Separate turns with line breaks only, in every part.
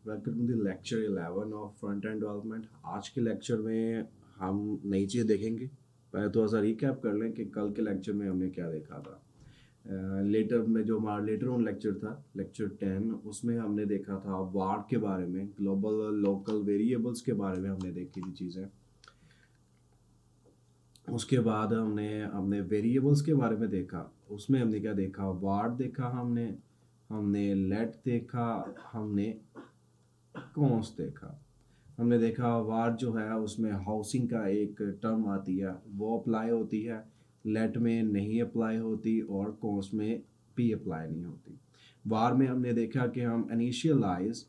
Welcome to the lecture 11 of front end development. आज के lecture में हम नई चीज़ देखेंगे। पहले तो ऐसा रिकैप कर लें कि कल के लेक्चर में हमने क्या देखा था। लेटर में जो हमारा लेटर ऑन लेक्चर था, लेक्चर 10, उसमें हमने देखा था वार के बारे में, ग्लोबल लोकल वेरिएबल्स के बारे में हमने देखी थी चीज़ें। उसके बाद हमने हमने वेरिएबल्स के बारे में देखा। उसमें हमने क्या देखा, वार देखा, हमने हमने लेट देखा, हमने कॉन्स देखा। हमने देखा वार जो है उसमें हाउसिंग का एक टर्म आती है, वो अप्लाई होती है, लेट में नहीं अप्लाई होती और कॉन्स में भी अप्लाई नहीं होती। वार में हमने देखा कि हम इनिशियलाइज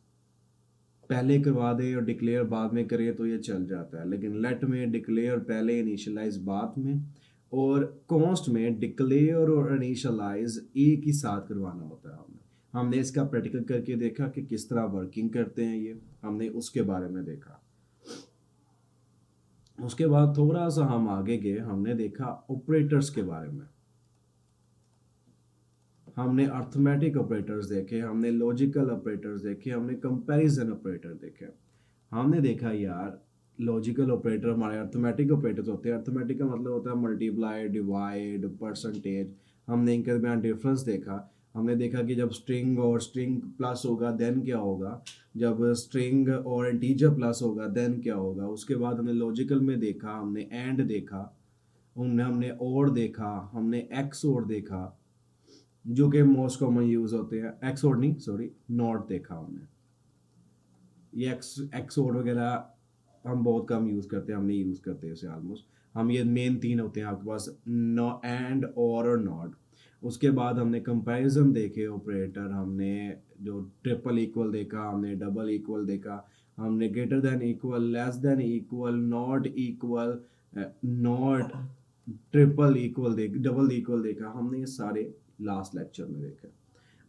पहले करवा दें और डिक्लेयर बाद में करें तो ये चल जाता है, लेकिन लेट में डिक्लेयर पहले इनिशियलाइज बाद में, और कॉन्स्ट में डिक्लेयर और इनिशियलाइज एक ही साथ करवाना होता है। हमने इसका प्रैक्टिकल करके देखा कि किस तरह वर्किंग करते हैं ये, हमने उसके बारे में देखा। उसके बाद थोड़ा सा हम आगे गए, हमने देखा ऑपरेटर्स के बारे में। हमने अर्थमेटिक ऑपरेटर्स देखे, हमने लॉजिकल ऑपरेटर्स देखे, हमने कंपैरिजन ऑपरेटर देखे। हमने देखा यार, लॉजिकल ऑपरेटर हमारे अर्थमेटिक ऑपरेटर्स होते हैं। अर्थमेटिक का मतलब होता है मल्टीप्लाई, डिवाइड, परसेंटेज। हमने इनके दरमियान डिफरेंस देखा। हमने देखा कि जब स्ट्रिंग और स्ट्रिंग प्लस होगा देन क्या होगा, जब स्ट्रिंग और इंटीजर प्लस होगा देन क्या होगा। उसके बाद हमने लॉजिकल में देखा, हमने एंड देखा, हमने और देखा, हमने एक्स और देखा, जो कि मोस्ट कॉमन यूज होते हैं। एक्स और नहीं, सॉरी, नॉट देखा हमने। ये एक्स और वगैरह हम बहुत कम यूज़ करते हैं, हम नहीं यूज़ करते इसे ऑलमोस्ट। हम ये मेन तीन होते हैं आपके पास, नो, एंड, और नॉट। उसके बाद हमने कंपैरिजन देखे ऑपरेटर, हमने जो ट्रिपल इक्वल देखा, हमने डबल इक्वल देखा, हमने greater than equal, less than equal, not equal, not, triple equal देख, डबल इक्वल देखा। हमने ये सारे लास्ट लेक्चर में देखे।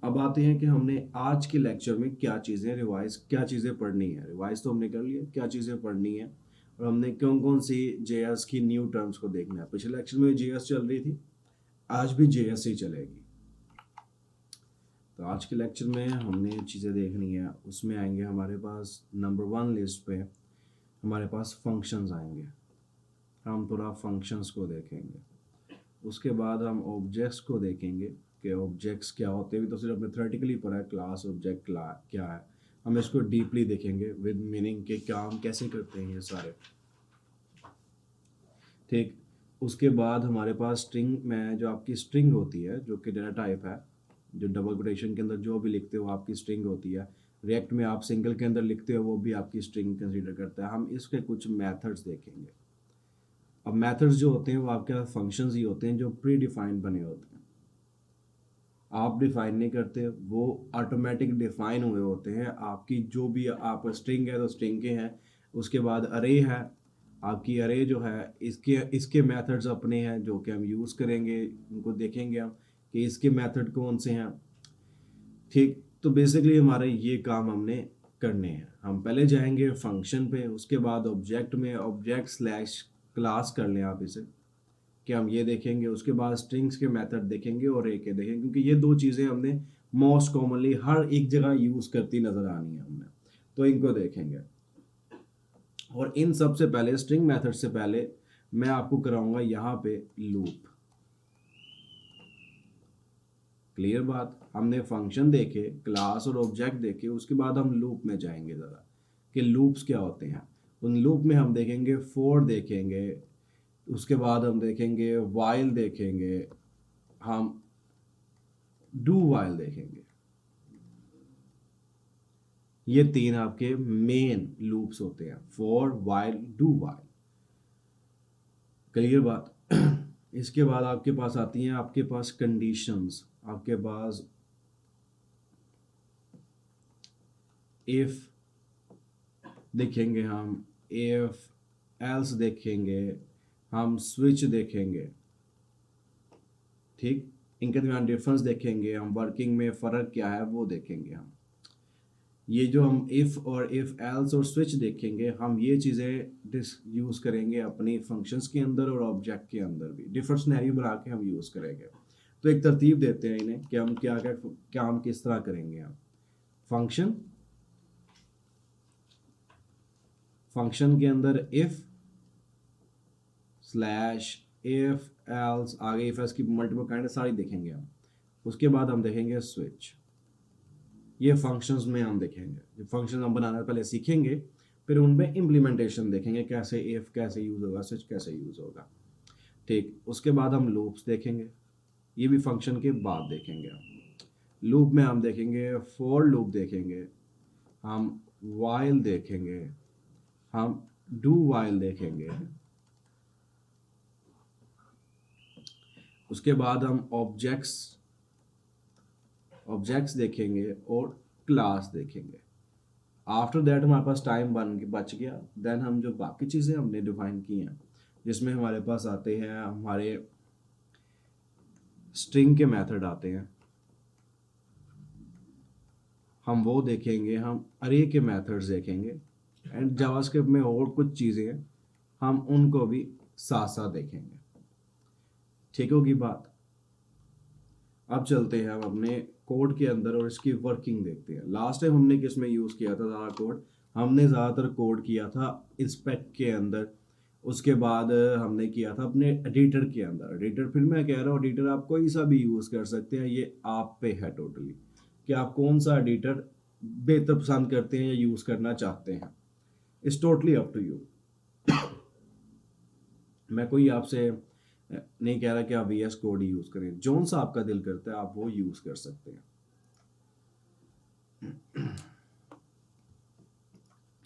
अब आते हैं कि हमने आज के लेक्चर में क्या चीज़ें रिवाइज, क्या चीज़ें पढ़नी है। रिवाइज तो हमने कर लिया, क्या चीज़ें पढ़नी है और हमने कौन कौन सी जेएस की न्यू टर्म्स को देखना है। पिछले लेक्चर में जेएस चल रही थी, आज भी जेएस ही चलेगी। तो आज के लेक्चर में हमने चीज़ें देखनी है। उसमें आएंगे हमारे पास नंबर 1 लिस्ट पे हमारे पास फंक्शंस आएंगे। हम थोड़ा फंक्शंस को देखेंगे। उसके बाद हम ऑब्जेक्ट्स को देखेंगे कि ऑब्जेक्ट्स क्या होते हैं। तो सिर्फ मैथमेटिकली पढ़ा है क्लास ऑब्जेक्ट क्या है, हम इसको डीपली देखेंगे विद मीनिंग के काम कैसे करते हैं ये सारे। ठीक। उसके बाद हमारे पास स्ट्रिंग में जो आपकी स्ट्रिंग होती है, जो कि डेटा टाइप है, जो डबल कोटेशन के अंदर जो भी लिखते हो आपकी स्ट्रिंग होती है। रिएक्ट में आप सिंगल के अंदर लिखते हो, वो भी आपकी स्ट्रिंग कंसीडर करता है। हम इसके कुछ मेथड्स देखेंगे। अब मेथड्स जो होते हैं वो आपके फंक्शंस ही होते हैं जो प्री डिफाइंड बने होते हैं। आप डिफाइन नहीं करते, वो ऑटोमेटिक डिफाइन हुए होते हैं। आपकी जो भी आप स्ट्रिंग है तो स्ट्रिंग के हैं। उसके बाद अरे है, आपकी अरे जो है इसके इसके मेथड्स अपने हैं जो कि हम यूज़ करेंगे। उनको देखेंगे हम कि इसके मेथड कौन से हैं। ठीक। तो बेसिकली हमारे ये काम हमने करने हैं। हम पहले जाएंगे फंक्शन पे, उसके बाद ऑब्जेक्ट में, ऑब्जेक्ट स्लैश क्लास कर लें आप इसे, कि हम ये देखेंगे। उसके बाद स्ट्रिंग्स के मेथड देखेंगे और रे के देखेंगे, क्योंकि ये दो चीज़ें हमने मोस्ट कॉमनली हर एक जगह यूज़ करती नज़र आनी है हमने, तो इनको देखेंगे। और इन सब से पहले, स्ट्रिंग मेथड से पहले, मैं आपको कराऊंगा यहाँ पे लूप। क्लियर बात। हमने फंक्शन देखे, क्लास और ऑब्जेक्ट देखे, उसके बाद हम लूप में जाएंगे ज़रा कि लूप्स क्या होते हैं। उन लूप में हम देखेंगे फॉर देखेंगे, उसके बाद हम देखेंगे वाइल देखेंगे, हम डू वाइल देखेंगे। ये तीन आपके मेन लूप्स होते हैं, for, while, do while. Clear बात। इसके बाद आपके पास आती हैं आपके पास कंडीशंस। आपके पास इफ देखेंगे, हम इफ एल्स देखेंगे, हम स्विच देखेंगे। ठीक। इनके दरमियान डिफरेंस देखेंगे, हम वर्किंग में फ़र्क क्या है वो देखेंगे। हम ये जो हम इफ़ और इफ़ एल्स और स्विच देखेंगे, हम ये चीज़ें यूज़ करेंगे अपनी फंक्शंस के अंदर और ऑब्जेक्ट के अंदर भी। डिफरेंट सिनेरियो बना के हम यूज़ करेंगे। तो एक तरतीब देते हैं इन्हें कि हम क्या क्या काम किस तरह करेंगे। हम फंक्शन, फंक्शन के अंदर इफ स्लैश इफ एल्स, आगे इफ एल्स की मल्टीपल काइंड सारी देखेंगे हम। उसके बाद हम देखेंगे स्विच, ये फंक्शंस में हम देखेंगे। जो फंक्शन हम बनाना पहले सीखेंगे, फिर उनमें इम्प्लीमेंटेशन देखेंगे, कैसे इफ कैसे यूज होगा, स्विच कैसे यूज होगा। ठीक, उसके बाद हम लूप्स देखेंगे, ये भी फंक्शन के बाद देखेंगे हम। लूप में हम देखेंगे फॉर लूप देखेंगे, हम वाइल देखेंगे, हम डू वाइल देखेंगे। उसके बाद हम ऑब्जेक्ट्स देखेंगे और क्लास देखेंगे। आफ्टर दैट हमारे पास टाइम बच गया। देन हम जो बाकी चीज़ें हमने डिफाइन की हैं, जिसमें हमारे पास आते हैं हमारे स्ट्रिंग के मेथड आते हैं, हम वो देखेंगे। हम अरे के मेथड्स देखेंगे एंड जावास्क्रिप्ट में और कुछ चीज़ें हैं, हम उनको भी साथ साथ देखेंगे। ठीक होगी बात। अब चलते हैं हम अपने कोड के अंदर और इसकी वर्किंग देखते हैं। लास्ट टाइम हमने किस में यूज़ किया था ज़्यादा कोड? हमने ज़्यादातर कोड किया था इंस्पेक्ट के अंदर। उसके बाद हमने किया था अपने एडिटर के अंदर। एडिटर, फिर मैं कह रहा हूँ एडिटर आप कोई सा भी यूज़ कर सकते हैं, ये आप पे है टोटली कि आप कौन सा एडिटर बेहतर पसंद करते हैं या यूज़ करना चाहते हैं। It's totally up to you. मैं कोई आपसे नहीं कह रहा कि आप VS कोड ही यूज़ करें, जोन सा आपका दिल करता है आप वो यूज़ कर सकते हैं।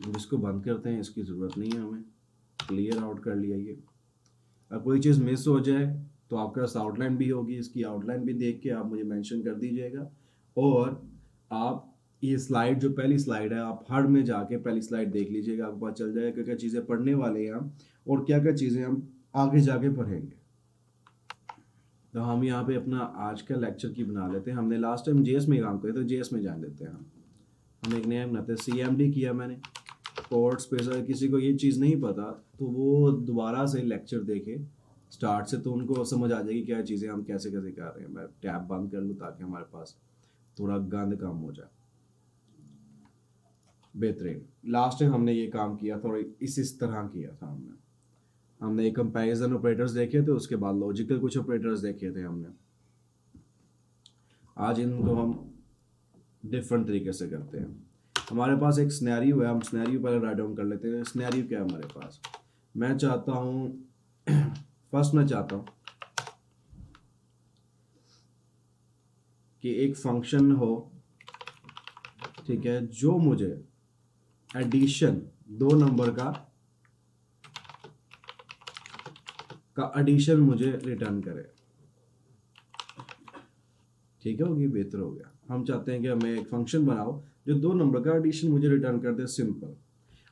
इसको बंद करते हैं, इसकी ज़रूरत नहीं है हमें, क्लियर आउट कर लिया ये। अब कोई चीज़ मिस हो जाए तो आपके पास आउटलाइन भी होगी, इसकी आउटलाइन भी देख के आप मुझे मेंशन कर दीजिएगा। और आप ये स्लाइड, जो पहली स्लाइड है, आप हर में जाके पहली स्लाइड देख लीजिएगा, आपको पता चल जाएगा क्या क्या चीज़ें पढ़ने वाले हैं हम और क्या क्या चीज़ें हम आगे जाके पढ़ेंगे। तो हम यहाँ पे अपना आज का लेक्चर की बना लेते हैं। हमने लास्ट टाइम JS में काम किया तो JS में जान देते हैं हम एक नया बनाते हैं। CMD किया मैंने, कोड स्पेस। अगर किसी को ये चीज़ नहीं पता तो वो दोबारा से लेक्चर देखे स्टार्ट से, तो उनको समझ आ जाएगी क्या चीज़ें हम कैसे कैसे कर रहे हैं। मैं टैब बंद कर लूँ ताकि हमारे पास थोड़ा गंद कम हो जाए। बेहतरीन। लास्ट टाइम हमने ये काम किया था और इस तरह किया था हमने कंपैरिजन ऑपरेटर्स देखे थे, उसके बाद लॉजिकल कुछ ऑपरेटर्स देखे थे हमने। आज इनको हम डिफरेंट तरीके से करते हैं। हमारे पास एक सिनेरियो है, हम सिनेरियो पहले राइट डाउन कर लेते हैं। सिनेरियो क्या है हमारे पास? मैं चाहता हूँ फर्स्ट मैं चाहता हूँ कि एक फंक्शन हो, ठीक है, जो मुझे एडिशन, दो नंबर का एडिशन मुझे रिटर्न करे। ठीक है, होगी, बेहतर हो गया। हम चाहते हैं कि हमें एक फंक्शन बनाओ जो दो नंबर का एडिशन मुझे रिटर्न कर दे, सिंपल।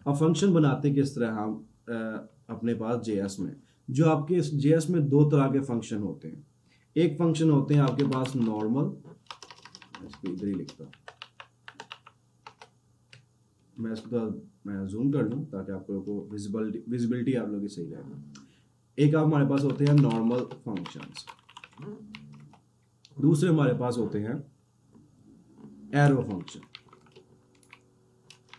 अब फंक्शन बनाते किस तरह? हम अपने पास JS में, जो आपके JS में दो तरह के फंक्शन होते हैं। एक फंक्शन होते हैं आपके पास नॉर्मल, इसको इधर ही लिखता हूँ मैं, इसको मैं जूम कर लूँ ताकि आप लोगों को विजिबिलिटी आप लोगों की सही रहेगी। एक हमारे पास होते हैं नॉर्मल फंक्शंस, दूसरे हमारे पास होते हैं एरो फंक्शन।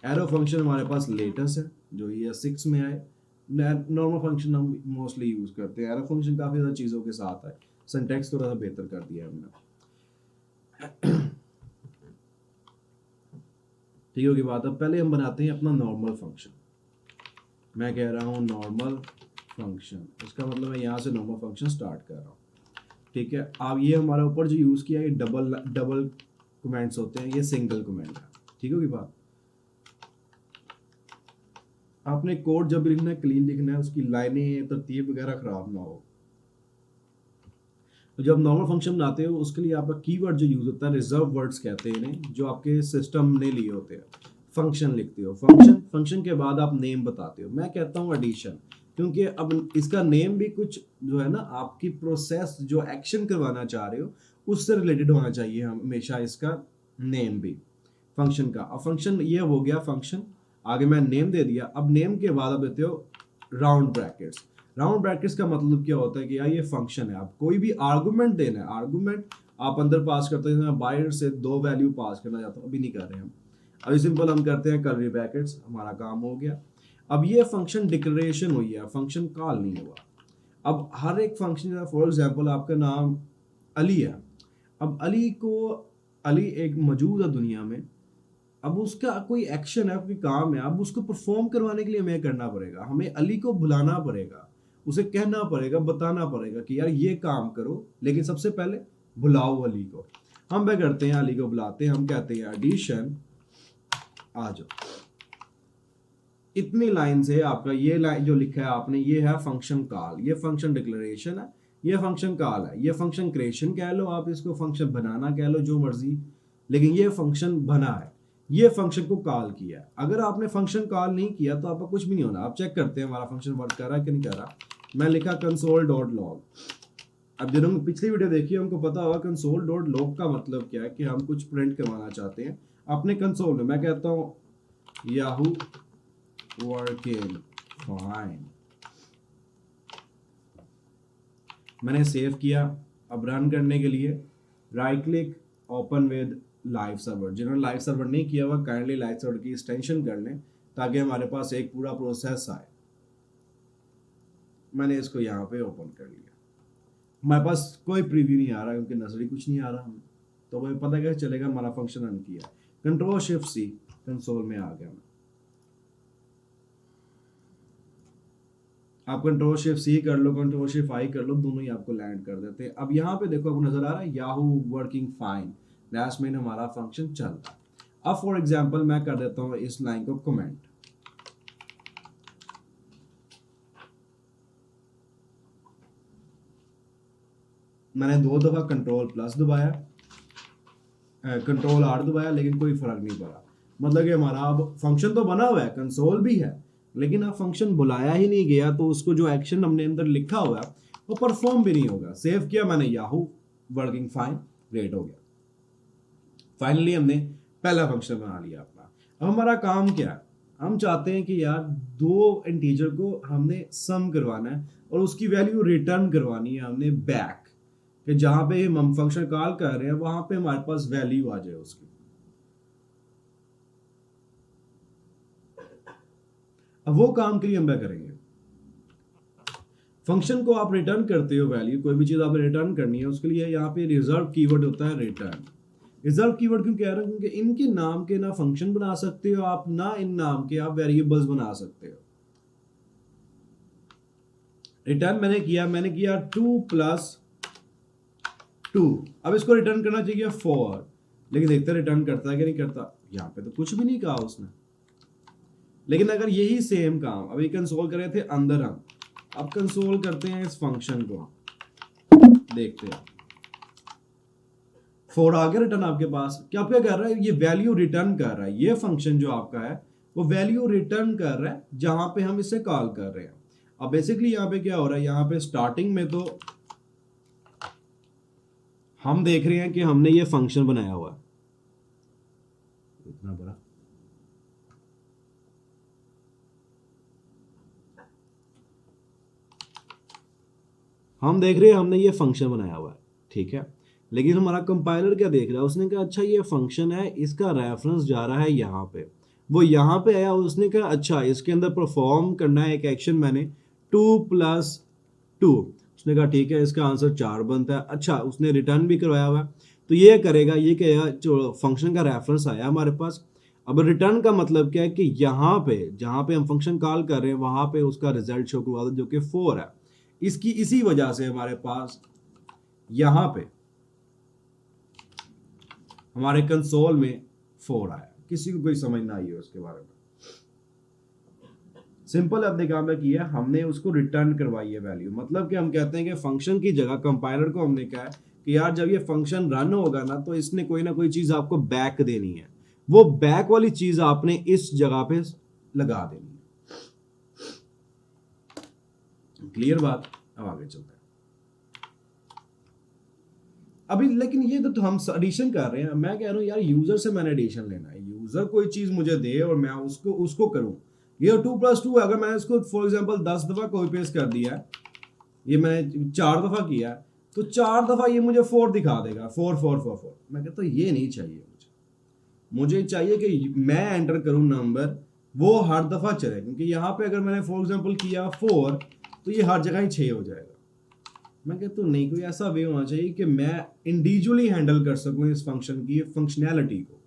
एरो फंक्शन हमारे पास लेटेस्ट है, जो ये 6 में आए। नॉर्मल फंक्शन हम मोस्टली यूज करते हैं। एरो फंक्शन काफी ज़्यादा चीज़ों के साथ है, सिंटैक्स थोड़ा सा बेहतर कर दिया हमने। ठीक होगी बात। अब पहले हम बनाते हैं अपना नॉर्मल फंक्शन। मैं कह रहा हूँ नॉर्मल फंक्शन, इसका मतलब मैं यहाँ से नॉर्मल फंक्शन स्टार्ट कर रहा हूँ। ठीक है, अब ये हमारा ऊपर जो यूज़ किया है डबल कमेंट्स होते हैं, ये सिंगल कमेंट है। ठीक होगी बात। आपने कोड जब लिखना है क्लीन लिखना है, उसकी लाइनें तरतीब वगैरह खराब ना हो। तो जब नॉर्मल फंक्शन बनाते हो उसके लिए आपका कीवर्ड जो यूज होता है, रिजर्व वर्ड्स कहते हैं इन्हें, जो आपके सिस्टम ने लिए होते हैं। फंक्शन लिखते हो, फंक्शन के बाद आप नेम बताते हो। मैं कहता हूँ एडिशन, क्योंकि अब इसका नेम भी कुछ जो है ना, आपकी प्रोसेस जो एक्शन करवाना चाह रहे हो उससे रिलेटेड होना चाहिए हमेशा इसका नेम भी फंक्शन का। अब फंक्शन ये हो गया फंक्शन, आगे मैं नेम दे दिया। अब नेम के बाद आप देते हो राउंड ब्रैकेट्स। राउंड ब्रैकेट्स का मतलब क्या होता है कि यार ये फंक्शन है, आप कोई भी आर्गुमेंट देना है, आर्गुमेंट आप अंदर पास करते हैं। मैं बाहर से दो वैल्यू पास करना चाहता हूँ, अभी नहीं कर रहे हम, अभी सिंपल हम करते हैं कर्ली ब्रैकेट्स, हमारा काम हो गया। अब ये फंक्शन डिक्लेरेशन हुई है, फंक्शन कॉल नहीं हुआ। अब हर एक फंक्शन, फॉर एग्जांपल आपका नाम अली है, अब अली एक मौजूद है दुनिया में, अब उसका कोई एक्शन है, कोई काम है, अब उसको परफॉर्म करवाने के लिए हमें करना पड़ेगा, हमें अली को बुलाना पड़ेगा, उसे कहना पड़ेगा, बताना पड़ेगा कि यार ये काम करो, लेकिन सबसे पहले बुलाओ अली को। हम क्या करते हैं, अली को बुलाते हैं, हम कहते हैं एडिशन आ जाओ। इतनी लाइन से आपका ये लाइन जो लिखा है आपने, ये है फंक्शन कॉल, ये फंक्शन डिक्लेरेशन है, ये फंक्शन कॉल है, ये फंक्शन क्रिएशन कह लो आप इसको, फंक्शन बनाना कह लो, जो मर्जी, लेकिन ये फंक्शन बना है, ये फंक्शन को कॉल किया है। अगर आपने फंक्शन कॉल नहीं किया तो आपका कुछ भी नहीं होना। आप चेक करते हैं हमारा फंक्शन वर्क कर रहा है कि नहीं कर रहा। मैं लिखा console.log। अब जिन्होंने पिछली वीडियो देखी है उनको पता होगा console.log का मतलब क्या है, कि हम कुछ प्रिंट करवाना चाहते हैं अपने कंसोल में। मैं कहता हूँ याहू वर्किंग फाइन, मैंने सेव किया। अब रन करने के लिए right click, open with live server. जिन्होंने लाइव सर्वर नहीं किया हुआ काइंडली लाइव सर्वर की एक्सटेंशन कर लें ताकि हमारे पास एक पूरा प्रोसेस आए। मैंने इसको यहाँ पे ओपन कर लिया, हमारे पास कोई प्रीव्यू नहीं आ रहा क्योंकि नजरी कुछ नहीं आ रहा हमें, तो हमें पता कैसे चलेगा हमारा फंक्शन रन किया। कंट्रोल शिफ्ट सी, कंसोल में आ गया मैं। आप कंट्रोल शिफ्ट सी कर लो, कंट्रोल शिफ्ट आई कर लो, दोनों ही आपको लैंड कर देते हैं। अब यहाँ पे देखो आपको नजर आ रहा है Yahoo working fine, that's mean हमारा फंक्शन चल रहा है। अब फॉर एग्जांपल मैं कर देता हूँ इस लाइन को कमेंट। मैंने 2 दफा कंट्रोल प्लस दबाया, कंट्रोल आर दबाया, लेकिन कोई फर्क नहीं पड़ा। मतलब कि हमारा अब फंक्शन तो बना हुआ है, कंसोल भी है, लेकिन अब फंक्शन बुलाया ही नहीं गया, तो उसको जो एक्शन हमने अंदर लिखा हुआ है वो परफॉर्म भी नहीं होगा। सेव किया मैंने, याहू वर्किंग फाइन, ग्रेट हो गया। फाइनली हमने पहला फंक्शन बना लिया अपना। अब हमारा काम क्या है, हम चाहते हैं कि यार 2 इंटीजर को हमने सम करवाना है और उसकी वैल्यू रिटर्न करवानी है हमने बैक, कि जहां पे हम फंक्शन कॉल कर रहे हैं वहां पे हमारे पास वैल्यू आ जाए उसकी। अब वो काम के लिए हम क्या करेंगे, फंक्शन को आप रिटर्न करते हो वैल्यू, कोई भी चीज आपने रिटर्न करनी है, उसके लिए यहाँ पे रिजर्व कीवर्ड होता है रिटर्न। रिजर्व कीवर्ड क्यों कह रहा हूं, क्योंकि इनके नाम के ना फंक्शन बना सकते हो आप, ना इन नाम के आप वेरिएबल्स बना सकते हो। रिटर्न मैंने किया 2 + 2। अब इसको रिटर्न करना चाहिए 4, लेकिन देखते रिटर्न करता है कि नहीं करता। यहाँ पे तो कुछ भी नहीं कहा उसने। लेकिन अगर यही सेम काम अभी कंसोल कर रहे थे अंदर, हम अब कंसोल करते हैं इस फंक्शन को, देखते हैं 4 आ गया रिटर्न आपके पास। क्या आप क्या कर रहा है, ये वैल्यू रिटर्न कर रहा है। ये फंक्शन जो आपका है वो वैल्यू रिटर्न कर रहा है जहां पे हम इसे कॉल कर रहे हैं। अब बेसिकली यहाँ पे क्या हो रहा है, यहाँ पे स्टार्टिंग में तो हम देख रहे हैं कि हमने ये फंक्शन बनाया हुआ है, इतना बड़ा, हम देख रहे हैं हमने ये फंक्शन बनाया हुआ है, ठीक है। लेकिन हमारा कंपाइलर क्या देख रहा है, उसने कहा अच्छा ये फंक्शन है, इसका रेफरेंस जा रहा है यहाँ पे, वो यहाँ पे आया, उसने कहा अच्छा इसके अंदर परफॉर्म करना है एक एक्शन, मैंने 2 + 2। उसने कहा ठीक है, इसका आंसर 4 बनता है। अच्छा उसने रिटर्न भी करवाया हुआ है, तो ये करेगा, ये कहेगा जो फंक्शन का रेफरेंस आया हमारे पास। अब रिटर्न का मतलब क्या है कि यहाँ पे जहाँ पे हम फंक्शन कॉल कर रहे हैं वहां पे उसका रिजल्ट शो करवा दो जो कि 4 है। इसकी इसी वजह से हमारे पास यहां पे हमारे कंसोल में 4 आया। किसी को कोई समझ ना आई हो उसके बारे में, सिंपल अपने काम में किया, हमने उसको रिटर्न करवाई है वैल्यू। मतलब कि हम कहते हैं कि फंक्शन की जगह कंपाइलर को हमने कहा है कि यार जब ये फंक्शन रन होगा ना तो इसने कोई ना कोई चीज आपको बैक देनी है, वो बैक वाली चीज आपने इस जगह पे लगा देनी है। क्लियर बात। अब आगे चलते हैं। अभी लेकिन ये तो हम एडिशन कर रहे हैं, मैं कह रहा हूँ यार यूजर से मैंने एडिशन लेना है, यूजर कोई चीज मुझे दे और मैं उसको करूं। ये 2 + 2 अगर मैंने इसको फॉर एग्जांपल 10 दफा कॉपी पेस्ट कर दिया, ये मैंने 4 दफा किया, तो 4 दफा ये मुझे 4 दिखा देगा, 4 4 4 4। मैं कहता हूँ ये नहीं चाहिए मुझे चाहिए कि मैं एंटर करूं नंबर वो हर दफा चले, क्योंकि यहाँ पे अगर मैंने फॉर एग्जांपल किया 4 तो ये हर जगह ही 6 हो जाएगा। मैं कहता हूँ नहीं, कोई ऐसा वे होना चाहिए कि मैं इंडिविजुअली हैंडल कर सकूँ इस फंक्शन की फंक्शनैलिटी को।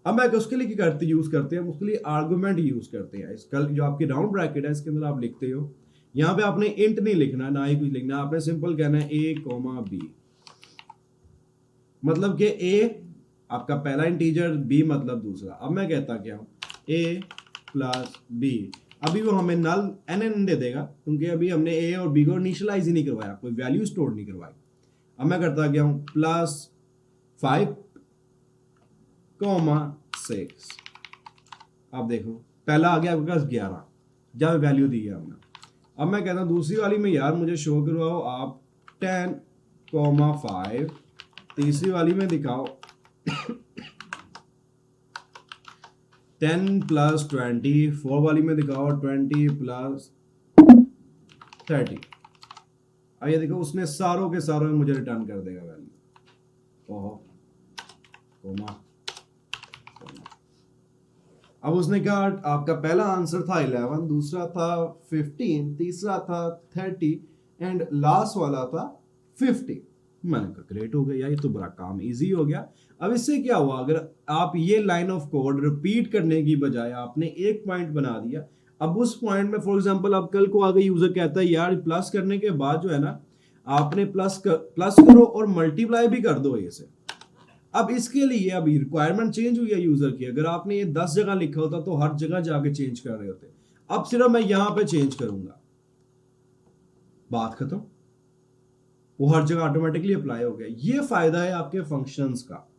अब मैं उसके लिए क्या करते यूज करते हैं, उसके लिए आर्गुमेंट यूज करते हैं। इसका जो आपकी राउंड ब्रैकेट है इसके अंदर आप लिखते हो, यहाँ पे आपने इंट नहीं लिखना, ना ही कुछ लिखना, आपने सिंपल कहना है a, b, मतलब कि a आपका पहला इंटीजर, b मतलब दूसरा। अब मैं कहता क्या हूँ a प्लस b, अभी वो हमें नल n दे देगा, क्योंकि अभी हमने a और b को इनिशियलाइज ही नहीं करवाया, कोई वैल्यू स्टोर नहीं करवाई। अब मैं करता क्या हूँ प्लस 5, 6। अब देखो पहला आ गया आपके पास 11, जब वैल्यू दी है हमने। अब मैं कहता हूँ दूसरी वाली में यार मुझे शो करवाओ आप 10, 5, तीसरी वाली में दिखाओ 10 प्लस 20, 4 वाली में दिखाओ 20 प्लस 30। अब ये देखो उसने सारों के सारों में मुझे रिटर्न कर देगा वैल्यू। ओहो, कोमा। अब उसने कहा आपका पहला आंसर था 11, दूसरा था 15, तीसरा था 30 एंड लास्ट वाला था 50। मैंने कहा ग्रेट हो गया यार, ये तो बड़ा काम इजी हो गया। अब इससे क्या हुआ, अगर आप ये लाइन ऑफ कोड रिपीट करने की बजाय आपने एक पॉइंट बना दिया, अब उस पॉइंट में फॉर एग्जांपल अब कल को आगे यूजर कहता है यार प्लस करने के बाद जो है ना आपने प्लस करो और मल्टीप्लाई भी कर दो ये से। अब इसके लिए अभी रिक्वायरमेंट चेंज हुई है यूजर की, अगर आपने ये 10 जगह लिखा होता तो हर जगह जाके चेंज कर रहे होते, अब सिर्फ मैं यहां पे चेंज करूंगा, बात खत्म, वो हर जगह ऑटोमेटिकली अप्लाई हो गया। ये फायदा है आपके फंक्शंस का,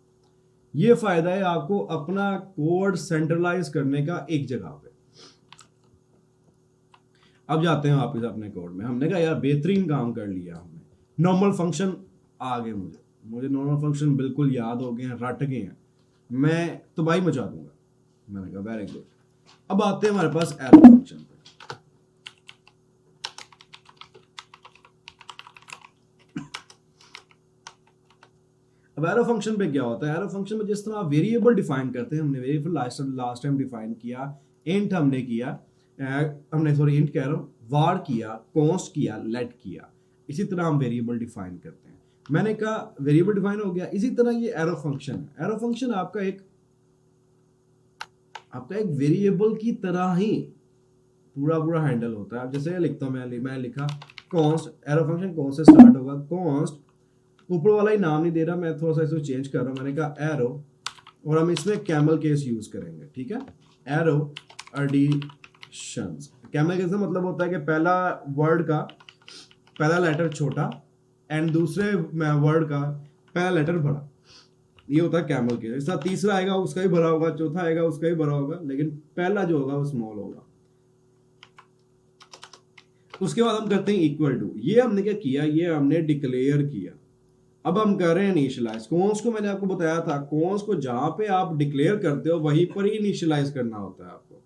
ये फायदा है आपको अपना कोड सेंट्रलाइज करने का एक जगह पे। अब जाते हैं वापस अपने कोड में। हमने कहा यार बेहतरीन काम कर लिया हमने, नॉर्मल फंक्शन आ गए, मुझे नॉर्मल फंक्शन बिल्कुल याद हो गए हैं, रट गए हैं, मैं तो भाई मचा दूंगा। मैंने कहा वेरी गुड। अब आते हैं हमारे पास एरो फंक्शन पे। अब एरो फंक्शन पे क्या होता है, एरो फंक्शन में जिस तरह आप वेरिएबल डिफाइन करते हैं, हमने वेरिएबल लास्ट टाइम डिफाइन किया, इंट हमने किया, हमने सॉरी इंट कह रहा हूं, वार किया, कॉन्स्ट किया, लेट किया, इसी तरह हम वेरिएबल डिफाइन करते हैं। मैंने कहा वेरिएबल डिफाइन हो गया, इसी तरह ये एरो फंक्शन है। एरो फंक्शन आपका एक वेरिएबल की तरह ही पूरा हैंडल होता है। अब जैसे लिखता हूं मैं लिखा कॉन्स्ट, एरो फंक्शन कॉन्स्ट से स्टार्ट होगा, कॉन्स्ट, ऊपर वाला ही नाम नहीं दे रहा, मैं थोड़ा सा इसको चेंज कर रहा हूं, मैंने कहा एरो, और हम इसमें कैमल केस यूज करेंगे, ठीक है। एरो एडिशंस, कैमल केस का मतलब होता है कि पहला वर्ड का पहला लेटर छोटा एंड दूसरे वर्ड का पहला लेटर बड़ा, ये होता है कैमल केस। इसका तीसरा आएगा उसका ही बड़ा होगा, चौथा आएगा उसका ही बड़ा होगा, लेकिन पहला जो होगा वो स्मॉल होगा। उसके बाद हम करते हैं इक्वल टू, ये हमने क्या किया, ये हमने डिक्लेयर किया। अब हम कर रहे हैं इनिशियलाइज। कॉन्स्ट को मैंने आपको बताया था, कॉन्स्ट को जहां पे आप डिक्लेयर करते हो वहीं पर ही इनिशियलाइज करना होता है आपको।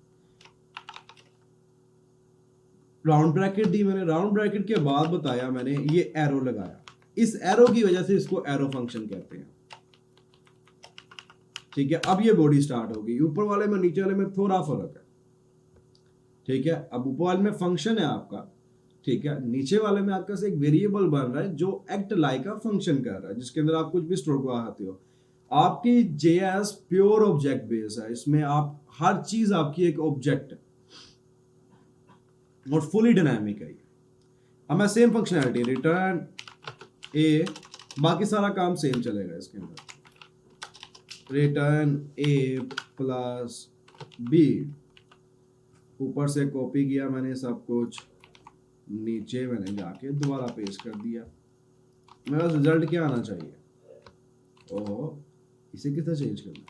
राउंड ब्रैकेट दी मैंने, राउंड ब्रैकेट के बाद बताया मैंने ये एरो लगाया, इस एरो की वजह से इसको एरो फंक्शन कहते हैं, ठीक है। अब ये बॉडी स्टार्ट होगी, ऊपर वाले में नीचे वाले में थोड़ा फर्क है, ठीक है। अब ऊपर वाले में फंक्शन है आपका, ठीक है, नीचे वाले में आपका एक वेरिएबल बन रहा है जो एक्ट लाइक अ फंक्शन कर रहा है, जिसके अंदर आप कुछ भी स्टोर करवाते हो। आपकी जेएस प्योर ऑब्जेक्ट बेस है, इसमें आप हर चीज आपकी एक ऑब्जेक्ट है और फुली डायनामिक है। अब मैं सेम फंक्शनैलिटी रिटर्न ए, बाकी सारा काम सेम चलेगा इसके अंदर, रिटर्न ए प्लस बी, ऊपर से कॉपी किया मैंने सब कुछ, नीचे मैंने जाके दोबारा पेस्ट कर दिया। मेरा रिजल्ट क्या आना चाहिए, ओह इसे कितना चेंज करना,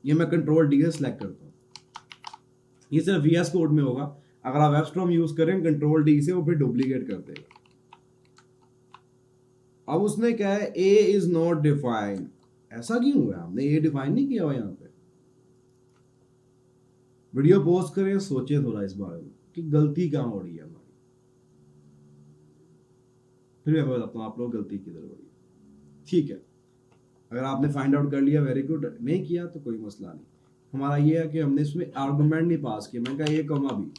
ये मैं कंट्रोल डी से सिलेक्ट करता हूँ, ये सिर्फ वीएस कोड में होगा, अगर आप वेबस्टॉर्म यूज करें कंट्रोल डी से वो फिर डुप्लीकेट कर देगा। अब उसने क्या है, ए इज नॉट डिफाइंड, ऐसा क्यों हुआ, हमने ए डिफाइन नहीं किया हुआ यहाँ पे। वीडियो पोस्ट करें, सोचिए थोड़ा इस बारे में कि गलती कहाँ हो रही है हमारी, फिर मैं बताता हूँ आप लोग गलती किधर हो रही है, ठीक है। अगर आपने फाइंड आउट कर लिया वेरी गुड, नहीं किया तो कोई मसला नहीं। हमारा ये है कि हमने इसमें आर्गुमेंट नहीं पास किया। मैंने कहा ए कॉमा बी।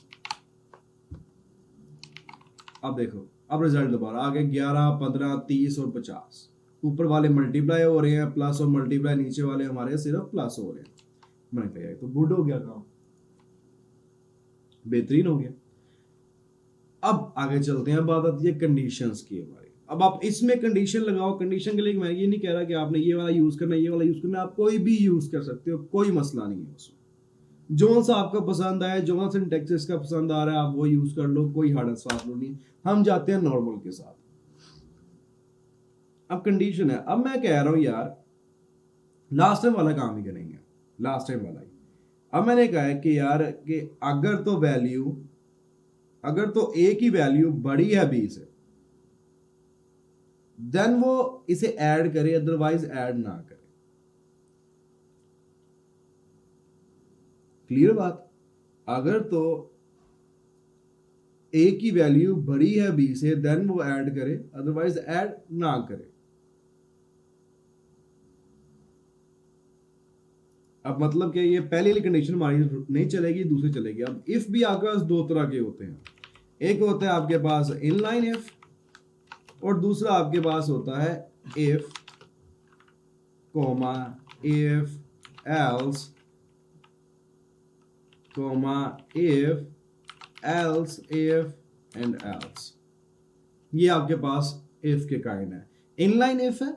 अब देखो, अब रिजल्ट दोबारा आ गए 11, 15, 30 और 50। ऊपर वाले मल्टीप्लाई हो रहे हैं, प्लस और मल्टीप्लाई, नीचे वाले हमारे सिर्फ प्लस हो रहे हैं। मैंने कहा ये तो गुड हो गया काम, बेहतरीन हो गया। अब आगे चलते हैं, बात आती है कंडीशंस की हमारी। अब आप इसमें कंडीशन लगाओ। कंडीशन के लिए मैं ये नहीं कह रहा कि आपने ये वाला यूज करना, ये वाला यूज करना, आप कोई भी यूज कर सकते हो, कोई मसला नहीं है उसमें। जो सा आपका पसंद आए, जो सा सिंटैक्स का पसंद आ रहा है, आप वो यूज कर लो, कोई हार्ड एंड फास्ट रूल नहीं। हम जाते हैं नॉर्मल के साथ। अब कंडीशन है, अब मैं कह रहा हूं यार लास्ट टाइम वाला काम ही करेंगे, लास्ट टाइम वाला ही। अब मैंने कहा है कि यार कि अगर तो ए की वैल्यू बड़ी है बी से, देन वो इसे ऐड करे, अदरवाइज ऐड ना करे। क्लियर बात? अगर तो ए की वैल्यू बड़ी है बी से, देन वो ऐड करे, अदरवाइज ऐड ना करे। अब मतलब कि ये पहली वाली कंडीशन हमारी नहीं चलेगी, दूसरी चलेगी। अब इफ भी आपके पास दो तरह के होते हैं। एक होता है आपके पास इनलाइन इफ, और दूसरा आपके पास होता है if comma if else comma if else if and else. ये आपके पास इफ के काइंड है। इनलाइन इफ है,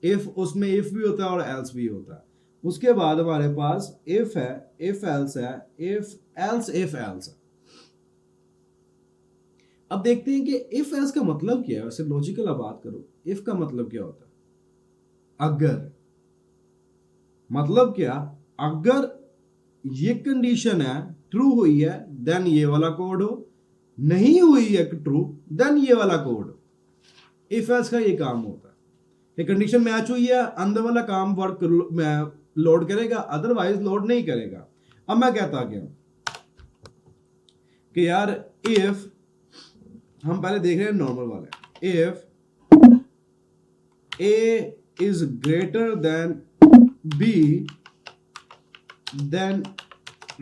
इफ उसमें इफ भी होता है और एल्स भी होता है। उसके बाद हमारे पास इफ है, इफ एल्स है, इफ एल्स है। अब देखते हैं कि इफ एल्स का मतलब क्या है। वैसे लॉजिकल अब बात करो, इफ का मतलब क्या होता है? अगर। मतलब क्या? अगर ये कंडीशन है, ट्रू हुई है, देन ये वाला कोड हो, नहीं हुई है ट्रू, देन ये वाला कोड हो। इफ एल्स का ये काम होता है कि कंडीशन मैच हुई है, अंदर वाला काम वर्क लोड करेगा, अदरवाइज लोड नहीं करेगा। अब मैं कहता क्या कि यार इफ, हम पहले देख रहे हैं नॉर्मल वाले, if a is greater than b, then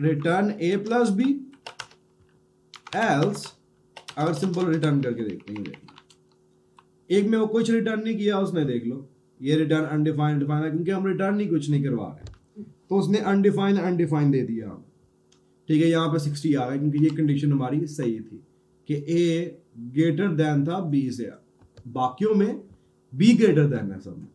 return a plus b, else. अगर सिंपल रिटर्न करके देखते हैं, एक में वो कुछ रिटर्न नहीं किया उसने, देख लो ये रिटर्न अनडिफाइंड डिफाइन है, क्योंकि हम रिटर्न ही कुछ नहीं करवा रहे, तो उसने अनडिफाइंड दे दिया हमें। ठीक है, यहाँ पे 60 आ गया, क्योंकि ये कंडीशन हमारी सही थी कि ए ग्रेटर देन था बी से, बाकियों में बी ग्रेटर देन है सब में।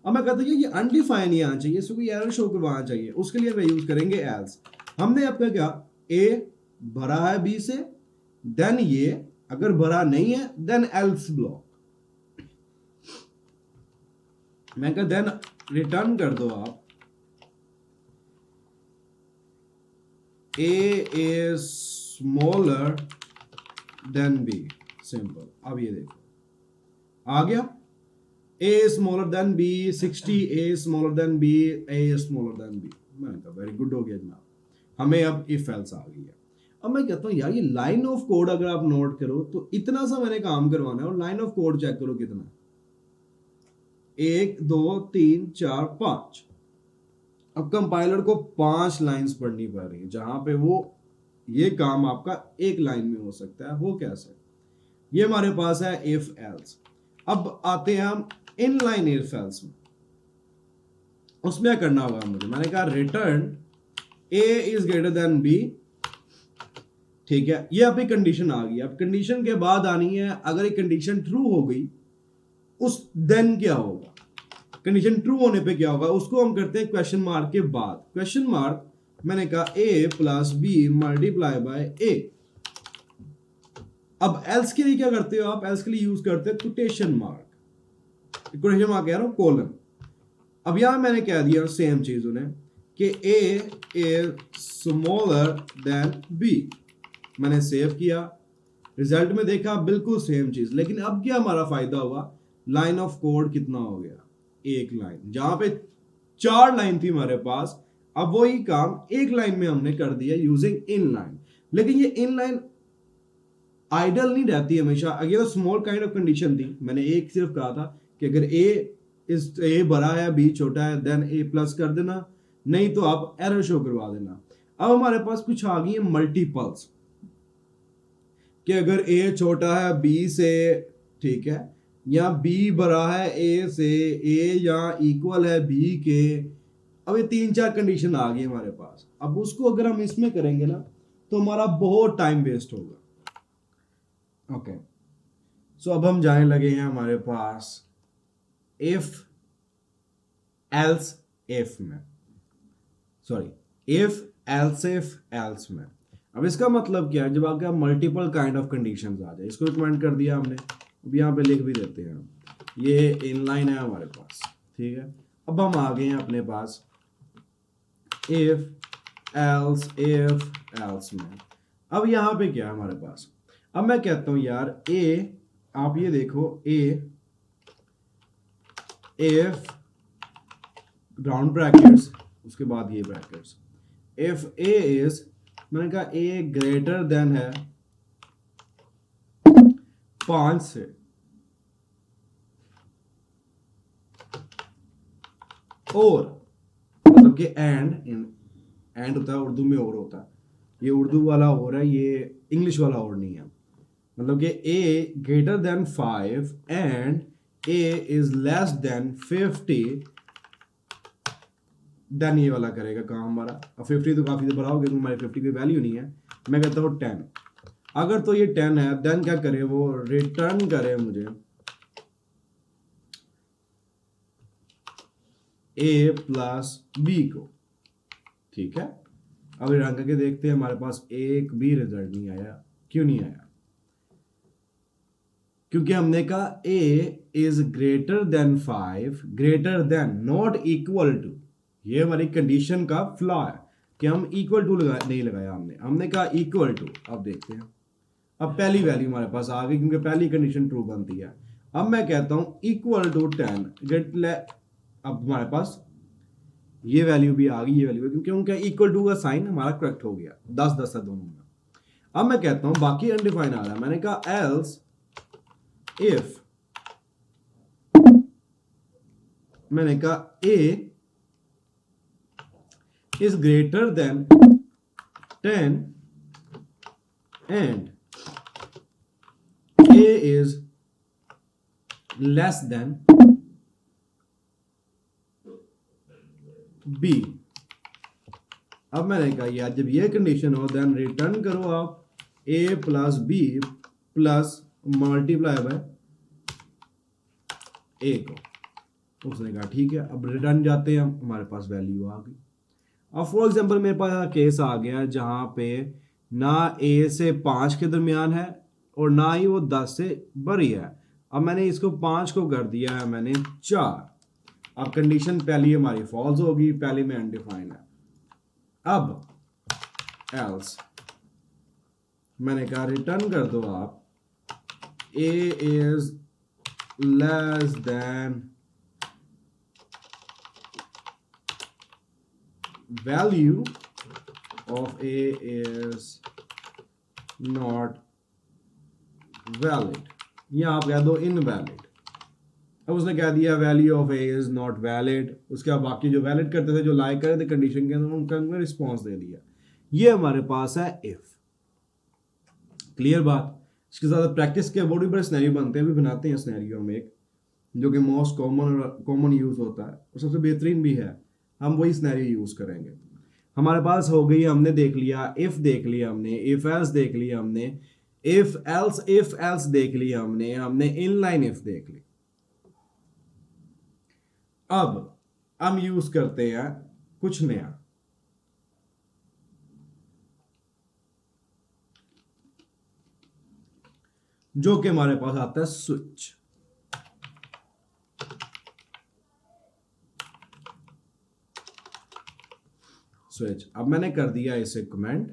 अब मैं कहता हूँ ये अनडिफाइंड ही आना चाहिए, इसको कोई एरर शो करवाना चाहिए, उसके लिए मैं यूज करेंगे एल्स। हमने आपका क्या, ए भरा है बी से, देन ये अगर भरा नहीं है देन एल्स ब्लॉक। मैं कहा देन रिटर्न कर दो आप A is smaller than B, simple. अब ये देखो आ गया, A smaller than B 60, A smaller than B, A smaller than B. मैंने कहा वेरी गुड हो गया जनाब, हमें अब इफ एल्स आ गई है। अब मैं कहता हूं यार ये लाइन ऑफ कोड अगर आप नोट करो तो इतना सा मैंने काम करवाना है, और लाइन ऑफ कोड चेक करो कितना, 1 2 3 4 5। अब कंपाइलर को 5 लाइंस पढ़नी पड़ रही है, जहां पे वो ये काम आपका एक लाइन में हो सकता है। वो कैसे? ये हमारे पास है इफ एल्स। अब आते हैं हम इनलाइन इफ एल्स में। उसमें क्या करना होगा मुझे, मैंने कहा return a is greater than b. ठीक है, ये आपकी कंडीशन आ गई। अब कंडीशन के बाद आनी है, अगर एक कंडीशन ट्रू हो गई उस देन क्या होगा, कंडीशन ट्रू होने पे क्या होगा, उसको हम करते हैं क्वेश्चन मार्क के बाद। क्वेश्चन मार्क मैंने कहा ए plus B multiply by A. अब एल्स के लिए क्या करते हो आप? एल्स के लिए यूज करते हैं कोटेशन मार्क, कोटेशन मार्क कह रहा हूं कोलन। अब यहां मैंने कह दिया सेम चीज उन्हें कि ए इज स्मॉलर देन बी। मैंने सेव किया, रिजल्ट में देखा बिल्कुल सेम चीज, लेकिन अब क्या हमारा फायदा हुआ, लाइन ऑफ कोड कितना हो गया, एक लाइन। जहां पे 4 लाइन थी हमारे पास, अब वही काम एक लाइन में हमने कर दिया यूजिंग इन लाइन। लेकिन ये इन लाइन आइडल नहीं रहती हमेशा। अगर तो स्मॉल काइंड ऑफ कंडीशन थी, मैंने एक सिर्फ कहा था कि अगर ए बड़ा है बी छोटा है, देन ए प्लस कर देना, नहीं तो आप एरर शो करवा देना। अब हमारे पास कुछ आ गई है मल्टीपल्स, कि अगर ए छोटा है बी से, ठीक है, या बी बड़ा है ए से, ए या इक्वल है बी के। अब ये 3-4 कंडीशन आ गई हमारे पास। अब उसको अगर हम इसमें करेंगे ना तो हमारा बहुत टाइम वेस्ट होगा। ओके, सो अब हम जाने लगे हैं हमारे पास इफ एल्स इफ में, sorry if else if else में। अब इसका मतलब क्या है, जब आपके मल्टीपल काइंड ऑफ कंडीशंस आ जाए, इसको रिकमेंड कर दिया हमने, अब यहाँ पे लिख भी देते हैं, ये इनलाइन है हमारे पास, ठीक है। अब हम आ गए हैं अपने पास इफ एल्स में। अब यहाँ पे क्या है हमारे पास, अब मैं कहता हूं यार ए, आप ये देखो ए इफ राउंड ब्रैकेट्स, उसके बाद ये ब्रैकेट्स, इफ ए इज, मैंने कहा ए ग्रेटर देन है 5 से, और मतलब कि एंड होता है उर्दू में और होता है, ये उर्दू वाला और है, ये इंग्लिश वाला और नहीं है। मतलब कि A greater than 5 and A is less than 50, then ये वाला करेगा काम हमारा। अब 50 तो काफी बड़ा हो गया, हमारे 50 की वैल्यू नहीं है, मैं कहता हूँ 10। अगर तो ये 10 है, देन क्या करे वो, रिटर्न करे मुझे a प्लस बी को, ठीक है। अब रंग करके देखते हैं, हमारे पास एक भी रिजल्ट नहीं आया। क्यों नहीं आया? क्योंकि हमने कहा a is greater than 5, greater than not equal to, ये हमारी कंडीशन का फ्लॉ है कि हम इक्वल टू नहीं लगाया हमने कहा इक्वल टू। अब देखते हैं, अब पहली वैल्यू हमारे पास आ गई, क्योंकि पहली कंडीशन ट्रू बनती है। अब मैं कहता हूं इक्वल टू 10 गेट, अब हमारे पास ये वैल्यू भी आ गई, ये वैल्यू, क्योंकि उनका इक्वल टू का साइन हमारा करेक्ट हो गया, 10-10 है दोनों में। अब मैं कहता हूं बाकी अनडिफाइन आ रहा है, मैंने कहा एल्स इफ, मैंने कहा ए is greater than 10 and a is less than b। अब मैंने कहा यार जब ये कंडीशन हो देन रिटर्न करो आप a plus b plus multiply by a को। उसने कहा ठीक है, अब रिटर्न जाते हैं, हमारे पास वैल्यू आ गई। अब फॉर एग्जाम्पल मेरे पास केस आ गया जहां पे ना a से 5 के दरमियान है और ना ही वो 10 से बड़ी है। अब मैंने इसको 5 को कर दिया है मैंने 4। अब कंडीशन पहली हमारी फॉल्स होगी, पहली में अनडिफाइंड है। अब एल्स मैंने कहा रिटर्न कर दो आप a is less then value of a is not valid, या आप कह दो invalid। अब उसने कह दिया value of A is not valid, उसके बाद बाकी जो वैलिड करते थे, जो लाइक कर रहे थे कंडीशन के अंदर, उनका रिस्पॉन्स दे दिया। ये हमारे पास है इफ। क्लियर बात? इसके साथ प्रैक्टिस के बहुत बड़े स्नैरियो बनते हैं, भी बनाते हैं स्नैरियो में एक जो कि मोस्ट कॉमन यूज होता है और सबसे बेहतरीन भी है, हम वही स्नैरियो यूज करेंगे। हमारे पास हो गई, हमने देख लिया इफ, देख लिया हमने इफ एल्स, देख लिया हमने इफ एल्स देख लिया हमने इनलाइन इफ देख ली। अब हम यूज करते हैं कुछ नया, जो कि हमारे पास आता है स्विच। अब मैंने कर दिया इसे कमेंट।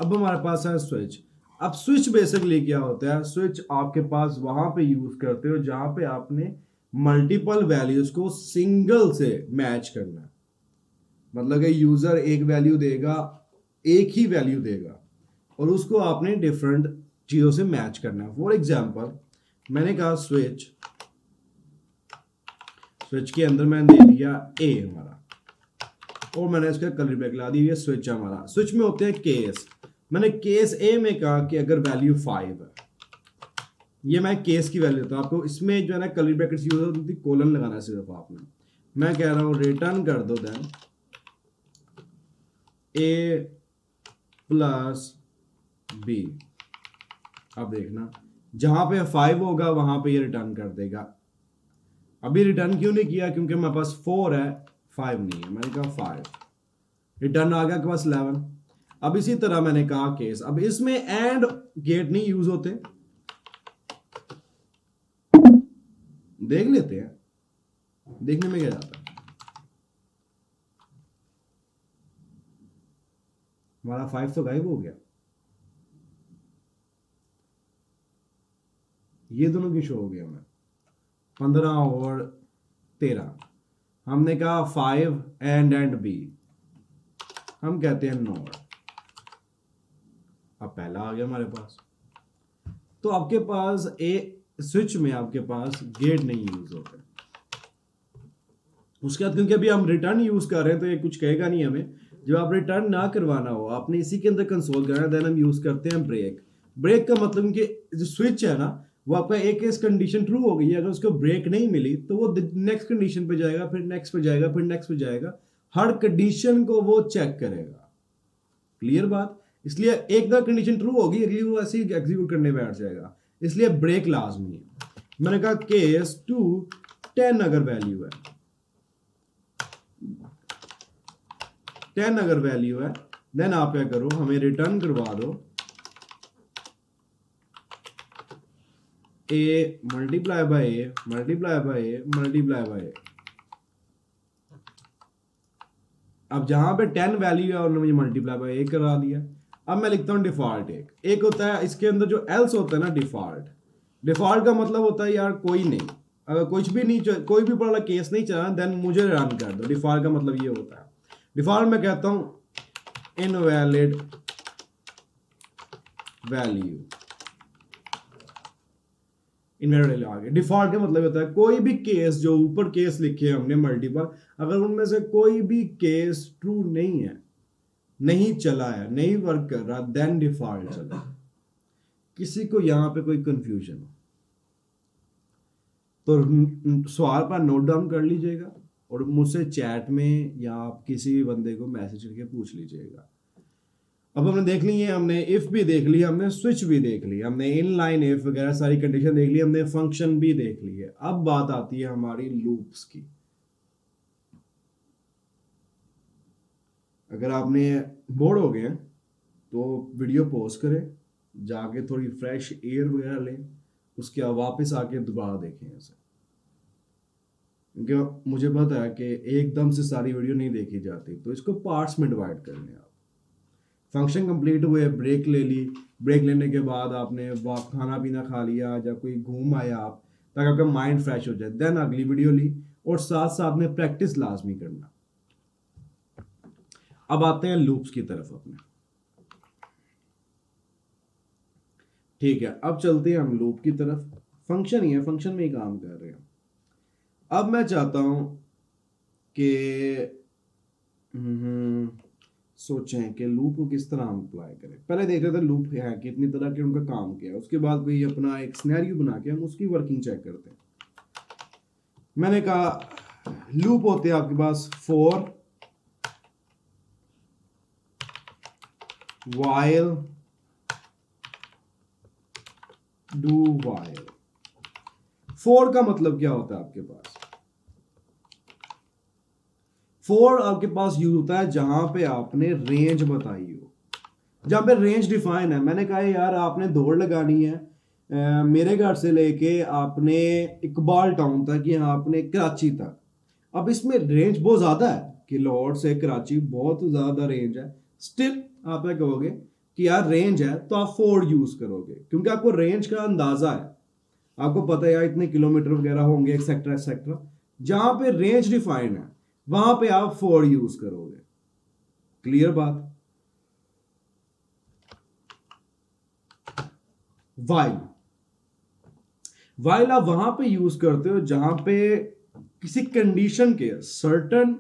अब हमारे पास है स्विच। अब स्विच बेसिकली क्या होता है, स्विच आपके पास वहां पे यूज करते हो जहां पे आपने मल्टीपल वैल्यूज को सिंगल से मैच करना है। मतलब कि यूजर एक वैल्यू देगा, एक ही वैल्यू देगा, और उसको आपने डिफरेंट चीजों से मैच करना है। फॉर एग्जाम्पल मैंने कहा स्विच के अंदर मैंने दे दिया ए हमारा, और मैंने इसका कलर ब्रेक ला दी। ये स्विच है हमारा। स्विच में होते हैं केस। मैंने केस ए में कहा कि अगर वैल्यू 5 है, ये मैं केस की वैल्यू देता हूँ आपको। इसमें जो है ना कलर ब्रैकेट्स यूज होती है, कोलन लगाना है सिर्फ आपने। मैं कह रहा हूँ रिटर्न कर दो देन ए प्लस बी। अब देखना जहां पे 5 होगा वहां पे ये रिटर्न कर देगा। अभी रिटर्न क्यों नहीं किया? क्योंकि मेरे पास 4 है, 5 नहीं है। मैंने कहा 5, रिटर्न आ गया के पास 11। अब इसी तरह मैंने कहा केस। अब इसमें एंड गेट नहीं यूज होते, देख लेते हैं, देखने में क्या जाता है। हमारा 5 तो गायब हो गया। ये दोनों की शो हो गया। मैं 15 और 13 हमने कहा 5 एंड बी, हम कहते हैं नॉट। अब पहला आ गया हमारे पास। तो आपके पास ए स्विच में आपके पास गेट नहीं यूज होता। उसके बाद क्योंकि अभी हम रिटर्न यूज कर रहे हैं तो ये कुछ कहेगा नहीं हमें। जब आप रिटर्न ना करवाना हो, आपने इसी के अंदर कंसोल करना है, देन हम यूज करते हैं ब्रेक। ब्रेक का मतलब कि जो स्विच है ना, वो आपका एक केस कंडीशन ट्रू हो गई है, अगर उसको ब्रेक नहीं मिली तो वो नेक्स्ट कंडीशन पे जाएगा, फिर नेक्स्ट पे जाएगा, फिर नेक्स्ट पे जाएगा। हर कंडीशन को वो चेक करेगा। क्लियर बात? इसलिए एक बार कंडीशन ट्रू होगी, अगली वो ऐसे ही एग्जीक्यूट करने बैठ जाएगा। इसलिए ब्रेक लाजमी है। मैंने कहा केस 2 10 अगर वैल्यू है, 10 अगर वैल्यू है, देन आप क्या करो, हमें रिटर्न करवा दो A multiply by A multiply by A multiply by A. अब जहां पे 10 वैल्यू है उन्होंने मुझे मल्टीप्लाई बाय ए करा दिया। अब मैं लिखता हूं डिफॉल्ट। एक होता है इसके अंदर जो एल्स होता है ना, डिफॉल्ट का मतलब होता है यार कोई नहीं, अगर कुछ भी नहीं, कोई भी बड़ा केस नहीं चला देन मुझे रन कर दो। डिफॉल्ट का मतलब ये होता है। डिफॉल्ट में कहता हूं इनवैलिड वैल्यू, इनवैलिड आ गया। डिफॉल्ट का मतलब होता है कोई भी केस, जो ऊपर केस लिखे हमने मल्टीपल, अगर उनमें से कोई भी केस ट्रू नहीं है, नहीं चला है, नहीं वर्क कर रहा, देन डिफॉल्ट चला। किसी को यहां पे कोई कंफ्यूजन हो तो सवाल पर नोट डाउन कर लीजिएगा और मुझसे चैट में या आप किसी भी बंदे को मैसेज करके पूछ लीजिएगा। अब हमने देख ली है, हमने इफ भी देख ली, हमने स्विच भी देख ली, हमने इनलाइन इफ वगैरह सारी कंडीशन देख ली, हमने फंक्शन भी देख ली है। अब बात आती है हमारी लूप्स की। अगर आपने बोर हो गए तो वीडियो पॉज करें, जाके थोड़ी फ्रेश एयर वगैरह लें, उसके बाद वापस आके दोबारा देखें इसे। क्योंकि मुझे पता है कि एकदम से सारी वीडियो नहीं देखी जाती, तो इसको पार्ट्स में डिवाइड कर लें आप। फंक्शन कंप्लीट हुए, ब्रेक ले ली, ब्रेक लेने के बाद आपने खाना पीना खा लिया या कोई घूम आया आप, ताकि आपका माइंड फ्रेश हो जाए, देन अगली वीडियो ली, और साथ साथ में प्रैक्टिस लाजमी करना। अब आते हैं लूप्स की तरफ अपने। ठीक है, अब चलते हैं हम लूप की तरफ। फंक्शन ही है, फंक्शन में ही काम कर रहे हैं। अब मैं चाहता हूं कि सोचें कि लूप को किस तरह हम अप्लाई करें। पहले देख रहे थे लूप है कितनी तरह के, उनका काम क्या है, उसके बाद कोई अपना एक सिनेरियो बना के हम उसकी वर्किंग चेक करते हैं। मैंने कहा लूप होते हैं आपके पास for, while, do while। For का मतलब क्या होता है आपके पास? फॉर आपके पास यूज होता है जहां पे आपने रेंज बताई हो, जहां पे रेंज डिफाइन है। मैंने कहा यार आपने दौड़ लगानी है मेरे घर से लेके आपने इकबाल टाउन तक या आपने कराची तक। अब इसमें रेंज बहुत ज्यादा है कि लाहौर से कराची बहुत ज्यादा रेंज है। स्टिल आप क्या कहोगे कि यार रेंज है, तो आप फॉर यूज करोगे क्योंकि आपको रेंज का अंदाजा है, आपको पता है यार इतने किलोमीटर वगैरह होंगे एक्सेट्रा एक्सेट्रा। जहां पे रेंज डिफाइन है वहां पे आप फॉर यूज करोगे। क्लियर बात? वाइल आप वहां पे यूज करते हो जहां पे किसी कंडीशन के सर्टन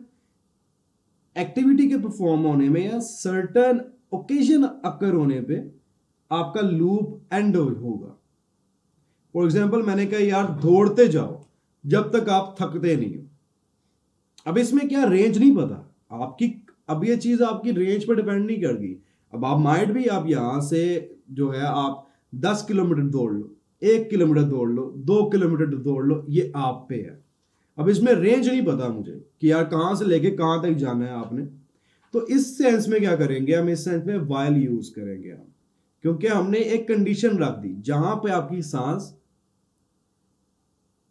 एक्टिविटी के परफॉर्म होने में या सर्टन ओकेजन अकर होने पे आपका लूप एंड होगा। फॉर एग्जाम्पल मैंने कहा यार दौड़ते जाओ जब तक आप थकते नहीं हो। अब इसमें क्या रेंज नहीं पता आपकी, अब ये चीज आपकी रेंज पर डिपेंड नहीं करगी। अब आप माइट भी आप यहां से जो है आप 10 किलोमीटर दौड़ लो, 1 किलोमीटर दौड़ लो, 2 किलोमीटर दौड़ लो, ये आप पे है। अब इसमें रेंज नहीं पता मुझे कि यार कहां से लेके कहां तक जाना है आपने। तो इस सेंस में क्या करेंगे हम, इस सेंस में वाइल यूज करेंगे हम, क्योंकि हमने एक कंडीशन रख दी जहां पे आपकी सांस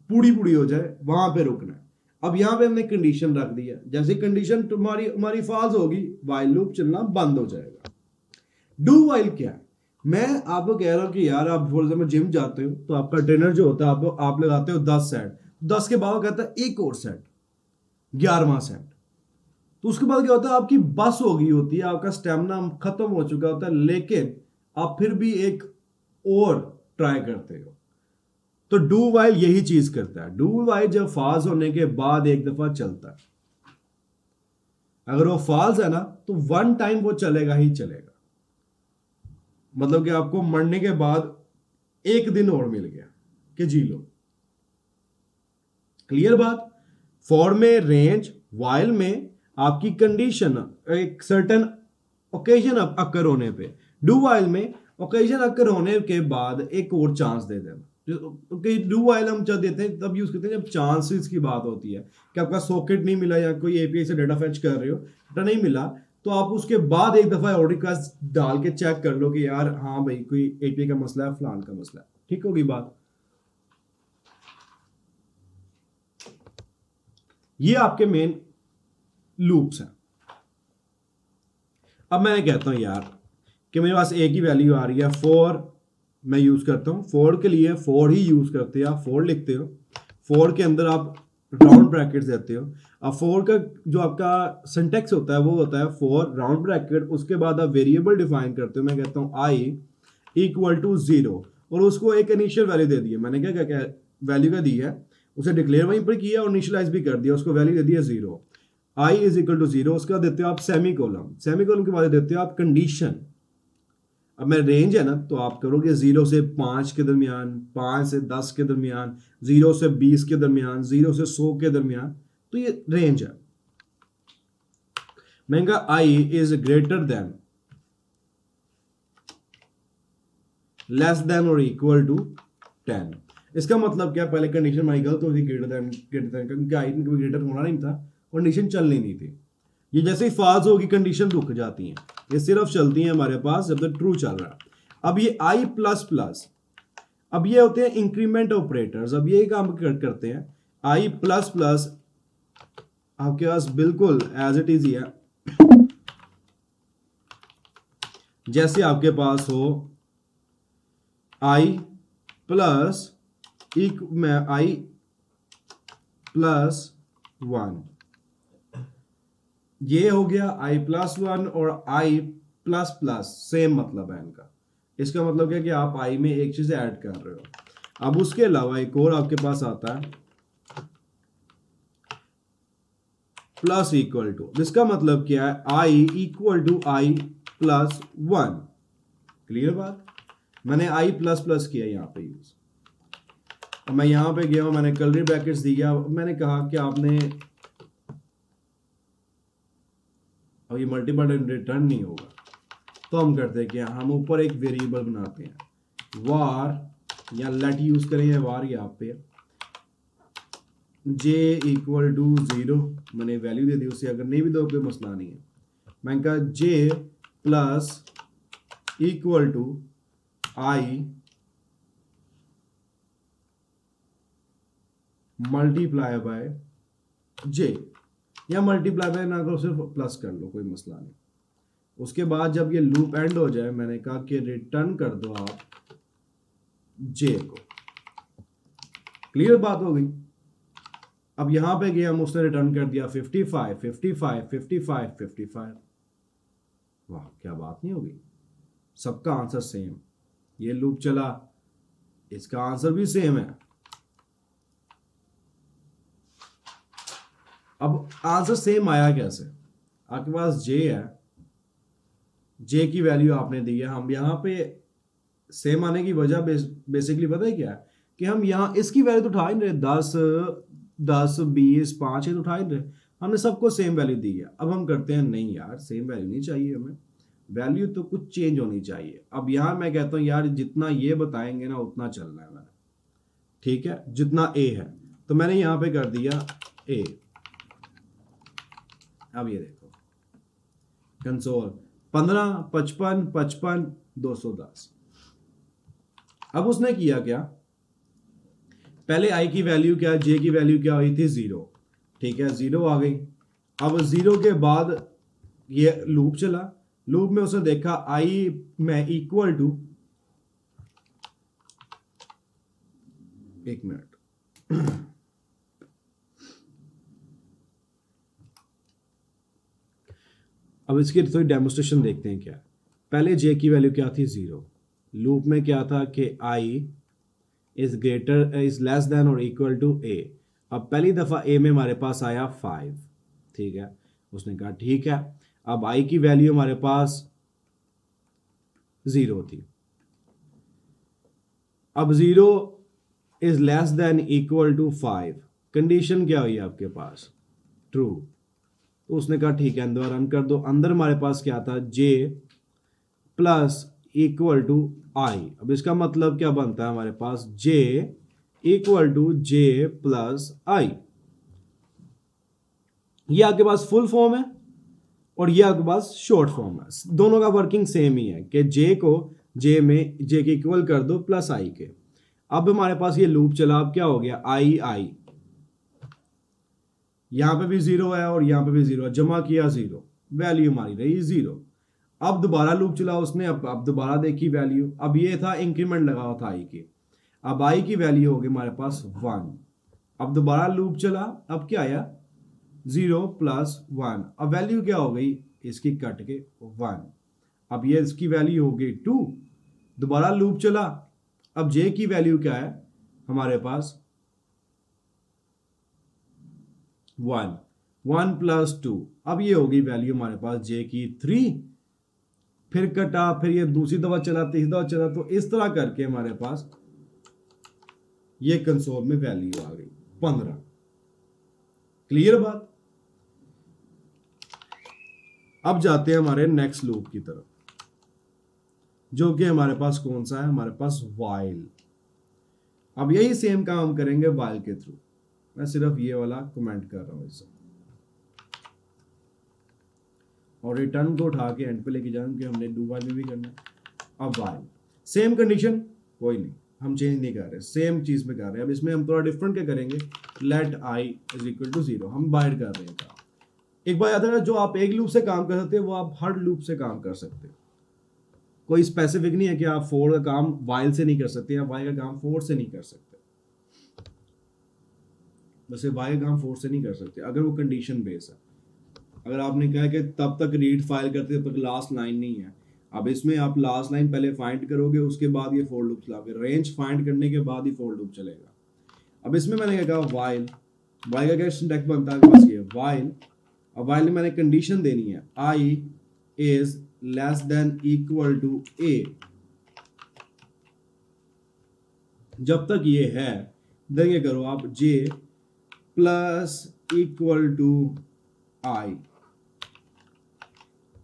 पूरी पूरी हो जाए वहां पे रुकना है। अब यहां पे हमने कंडीशन रख दी है, जैसे कंडीशन तुम्हारी हमारी फॉल्स होगी वाइल लूप चलना बंद हो जाएगा। डू वाइल क्या है, मैं आपको कह रहा हूं कि यार आप फॉर एग्जाम्पल जिम जाते हो तो आपका ट्रेनर जो होता है आप लगाते हो 10 सेट, 10 के बाद कहता है एक और सेट, 11वां सेट। तो उसके बाद क्या होता है आपकी बस हो गई होती है, आपका स्टेमिना खत्म हो चुका होता है, लेकिन आप फिर भी एक और ट्राई करते हो। तो डू वाइल यही चीज करता है। डू वाइल जब फॉल्स होने के बाद एक दफा चलता है, अगर वो फॉल्स है ना तो वन टाइम वो चलेगा ही चलेगा। मतलब कि आपको मरने के बाद एक दिन और मिल गया कि जी लो। क्लियर बात। फॉर में रेंज, वाइल में आपकी कंडीशन एक सर्टेन ओकेजन अकर होने पे, डू वाइल में ओकेजन अकर होने के बाद एक और चांस दे देना। क्योंकि डू वाइल हम जब देते हैं तब यूज करते हैं जब चांसेस की बात होती है कि आपका सॉकेट नहीं मिला या कोई एपीआई से डाटा फेच कर रहे हो, डाटा नहीं मिला, तो आप उसके बाद एक दफा ऑर्डर रिक्वेस्ट डाल के चेक कर लो कि यार हाँ भाई कोई एपीआई का मसला है, फलान का मसला है। ठीक होगी बात। ये आपके मेन लूप्स हैं। अब मैं कहता हूं यार कि मेरे पास एक ही वैल्यू आ रही है, फोर मैं यूज करता हूं, फोर के लिए फोर ही यूज करते हैं, आप फोर लिखते हो, फोर के अंदर आप राउंड ब्रैकेट देते हो। अब फोर का जो आपका सिंटेक्स होता है वो होता है फोर राउंड ब्रैकेट, उसके बाद आप वेरिएबल डिफाइन करते हो। मैं कहता हूं आई इक्वल टू 0 और उसको एक इनिशियल वैल्यू दे दी है। मैंने क्या क्या वैल्यू का दी है, उसे डिक्लेयर वहीं पर किया और इनिशियलाइज भी कर दिया, उसको वैल्यू दे दिया 0। आई इज इक्वल टू 0, उसके बाद देते हो आप सेमी कॉलम, सेमी कॉलम के बाद देते हो आप कंडीशन। अब मैं रेंज है ना तो आप करोगे 0 से 5 के दरमियान, 5 से 10 के दरमियान, 0 से 20 के दरमियान, 0 से 100 के दरमियान, तो ये रेंज है। मैंने I is greater than, less than और इक्वल टू 10। इसका मतलब क्या, पहले कंडीशन हमारी गलत होती, ग्रेटर देन क्योंकि आई में कोई ग्रेटर होना नहीं था, कंडीशन चलनी नहीं थी। ये जैसे ही फॉल्स होगी कंडीशन रुक जाती हैं, ये सिर्फ चलती हैं हमारे पास जब तक ट्रू चल रहा है। अब ये आई प्लस प्लस, अब ये होते हैं इंक्रीमेंट ऑपरेटर्स। अब ये काम करते हैं, आई प्लस प्लस आपके पास बिल्कुल एज इट इज ही है, जैसे आपके पास हो आई प्लस आई प्लस 1, ये हो गया आई प्लस 1 और आई प्लस प्लस सेम मतलब है इनका। इसका मतलब क्या कि आप आई में एक चीज ऐड कर रहे हो। अब उसके अलावा एक और आपके पास आता है प्लस इक्वल टू, जिसका मतलब क्या है I equal to I plus 1। Clear बात। मैंने आई प्लस प्लस किया यहां पे यूज। अब मैं यहां पे गया हूं, मैंने कर्ली ब्रैकेट्स दिया, मैंने कहा कि आपने, अब ये मल्टीपल रिटर्न नहीं होगा तो हम करते हैं कि हम ऊपर एक वेरिएबल बनाते हैं, वार या लेट यूज करें, वार यहाँ पे j इक्वल टू 0, मैंने वैल्यू दे दी उसे, अगर नहीं भी दो कोई मसला नहीं है। मैंने कहा j plus equal to I multiply by j, या मल्टीप्लाई बाय ना करो सिर्फ प्लस कर लो, कोई मसला नहीं। उसके बाद जब ये लूप एंड हो जाए, मैंने कहा कि रिटर्न कर दो आप j को। क्लियर बात हो गई। अब यहां पे गया हम, उसने रिटर्न कर दिया 55 55 55 55। वाह क्या बात नहीं होगी, सबका आंसर सेम। ये लूप चला, इसका आंसर भी सेम है। अब आंसर सेम आया कैसे, आपके पास जे है, जे की वैल्यू आपने दी है, हम यहाँ पे सेम आने की वजह बेसिकली पता है क्या है कि हम यहाँ इसकी वैल्यू तो उठा ही नहीं रहे, 10 10 20 5 ये तो उठा ही नहीं रहे, हमने सबको सेम वैल्यू दी है। अब हम करते हैं नहीं यार सेम वैल्यू नहीं चाहिए हमें, वैल्यू तो कुछ चेंज होनी चाहिए। अब यहाँ मैं कहता हूँ यार जितना ये बताएंगे ना उतना चलना है मैंने, ठीक है, जितना ए है तो मैंने यहाँ पे कर दिया ए। अब ये देखो कंसोल 15 55 55 210। अब उसने किया क्या, पहले आई की वैल्यू क्या, जे की वैल्यू क्या हुई थी 0, ठीक है 0 आ गई। अब 0 के बाद ये लूप चला, लूप में उसने देखा आई में इक्वल टू, एक मिनट अब इसकी थोड़ी डेमोस्ट्रेशन देखते हैं क्या। पहले जे की वैल्यू क्या थी 0, लूप में क्या था कि आई इज लेस देन और इक्वल टू ए। अब पहली दफा ए में हमारे पास आया 5, ठीक है, उसने कहा ठीक है। अब आई की वैल्यू हमारे पास 0 थी, अब 0 is less than equal to 5, condition क्या हुई आपके पास, ट्रू। तो उसने कहा ठीक है अंदर रन कर दो, अंदर हमारे पास क्या था जे प्लस इक्वल टू आई। अब इसका मतलब क्या बनता है हमारे पास J equal to J plus आई। ये आपके पास फुल फॉर्म है और ये आपके पास शॉर्ट फॉर्म है, दोनों का वर्किंग सेम ही है कि जे को जे में जे के इक्वल कर दो प्लस आई के। अब हमारे पास ये लूप चला, अब क्या हो गया आई आई, यहां पे भी 0 है और यहां पे भी 0 है, जमा किया 0, वैल्यू हमारी रही 0। अब दोबारा लूप चला उसने, अब दोबारा देखी वैल्यू, अब ये था इंक्रीमेंट लगा हुआ था आई की, अब आई की वैल्यू होगी हमारे पास 1। अब दोबारा लूप चला, अब क्या आया 0 प्लस 1, अब वैल्यू क्या हो गई इसकी कट के 1, अब ये इसकी वैल्यू हो गई 2। दोबारा लूप चला, अब जे की वैल्यू क्या है हमारे पास 1, 1 प्लस 2, अब ये होगी वैल्यू हमारे पास जे की 3। फिर कटा, फिर ये दूसरी दफा चला, तीसरी दफा चला, तो इस तरह करके हमारे पास ये कंसोल में वैल्यू आ गई 15। क्लियर बात। अब जाते हैं हमारे नेक्स्ट लूप की तरफ, जो कि हमारे पास कौन सा है, हमारे पास वाइल। अब यही सेम काम हम करेंगे वाइल के थ्रू, मैं सिर्फ ये वाला कमेंट कर रहा हूं इसे, और रिटर्न को उठा के एंड पे लेके जाऊंगा कि हमने डू वाइल भी करना है। अब वाइल सेम कंडीशन कोई नहीं, हम चेंज नहीं कर रहे, सेम चीज में कर रहे हैं। अब इसमें हम थोड़ा डिफरेंट क्या करेंगे, let I is equal to 0, हम बाइट कर रहे हैं काम। एक बार याद रखना, जो आप एक लूप से काम कर सकते हैं वो आप हर लूप से काम कर सकते हैं, कोई स्पेसिफिक नहीं है कि आप फोर का काम वाइल से नहीं कर सकते या वाई का काम फोर से नहीं कर सकते। वैसे वाई का काम फोर से नहीं कर सकते अगर वो कंडीशन बेस है। अगर आपने कहा कि तब तक रीड फाइल करते तब तक लास्ट लाइन नहीं है, अब इसमें आप लास्ट लाइन पहले फाइंड करोगे, उसके बाद ये फोर लूप चलाओगे, रेंज फाइंड करने के बाद ही फोर लूप चलेगा। अब इसमें मैंने क्या कहा वाइल, वाइल का क्या सिंटैक्स बनता है बस ये वाइल। अब वाइल में मैंने कंडीशन देनी है I is less than equal to A, जब तक ये है देन ये करो आप J plus equal to I,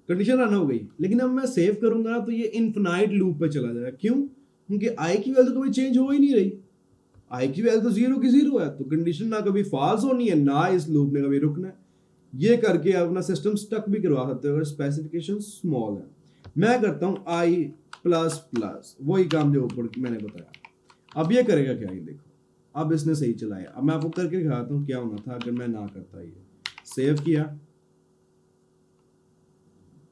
condition run हो गई। लेकिन अब मैं सेव करूंगा ना तो ये इनफिनाइट लूप पे चला जाएगा, क्यों, क्योंकि आई की वैल्यू तो कभी चेंज हो ही नहीं रही, आई की वैल्यू तो 0 की 0 है, तो कंडीशन ना कभी फॉल्स होनी है ना इस लूप ने कभी रुकना है। ये करके अपना सिस्टम स्टक भी करवा सकते हो अगर स्पेसिफिकेशन स्मॉल है। मैं करता हूं आई प्लस प्लस, वही काम जो ऊपर मैंने बताया। अब ये करेगा क्या, ये देखो अब इसने सही चलाया। अब मैं आपको करके दिखाता हूँ क्या होना था अगर मैं ना करता। ये सेव किया,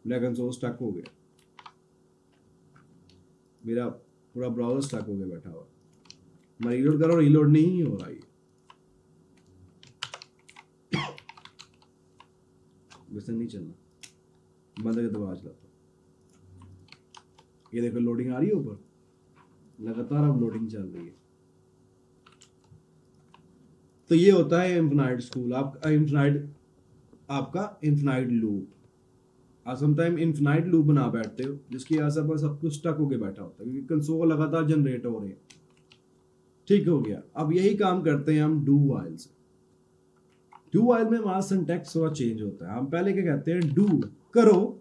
मेरा कंसोल स्टक हो गया, मेरा पूरा ब्राउज़र स्टक हो गया बैठा हुआ, मैं रीलोड कर रहा हूँ रीलोड नहीं हो रहा। ये वैसे नहीं चलना, बंद करके दबा चलाता। ये देखो लोडिंग आ रही है ऊपर, लगातार अब लोडिंग चल रही है। तो ये होता है इनफिनाइट स्कूल, आपका इनफिनाइट लूप। आप समटाइम इनफिनाइट लूप बना बैठते हो जिसकी आसपास पर सब कुछ स्टक होके बैठा होता है क्योंकि कंसोल लगातार जनरेट हो रही है। ठीक हो गया। अब यही काम करते हैं हम डू वाइल से। डू वाइल में हमारा सिंटैक्स थोड़ा चेंज होता है। हम पहले क्या कहते हैं, डू करो।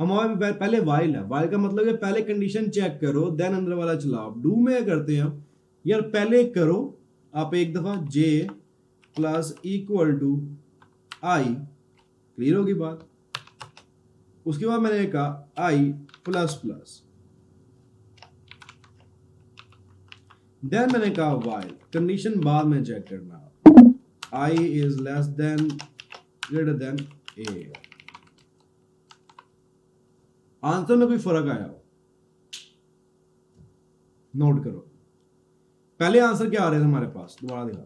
हमारे पहले वाइल है, वाइल का मतलब है पहले कंडीशन चेक करो देन अंदर वाला चलाओ। डू में क्या करते हैं हम, यार पहले करो आप एक दफा J plus equal to I, clear होगी बात। उसके बाद मैंने कहा आई प्लस प्लस, देन मैंने कहा वाइल, कंडीशन बाद में चेक करना, I is less than greater than A. Answer में कोई फर्क आया हो, नोट करो। पहले आंसर क्या आ रहे थे हमारे पास, दोबारा दिखा,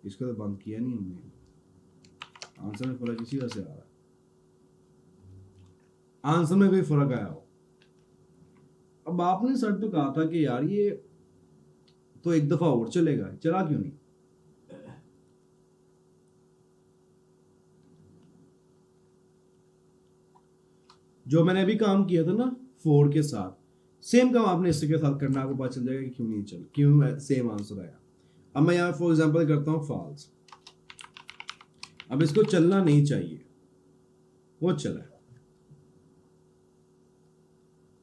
इसको तो बंद किया नहीं हमने। आंसर में फर्क इसी वजह से आ रहा है, आंसर में कोई फर्क आया हो। अब आपने सर तो कहा था कि यार ये तो एक दफा और चलेगा, चला क्यों नहीं? जो मैंने अभी काम किया था ना फोर के साथ, सेम काम आपने इसके साथ करना, आपको पता चल जाएगा कि क्यों नहीं चल, क्यों सेम आंसर आया। अब मैं यहाँ फॉर एग्जांपल करता हूँ फॉल्स। अब इसको चलना नहीं चाहिए, वो चला,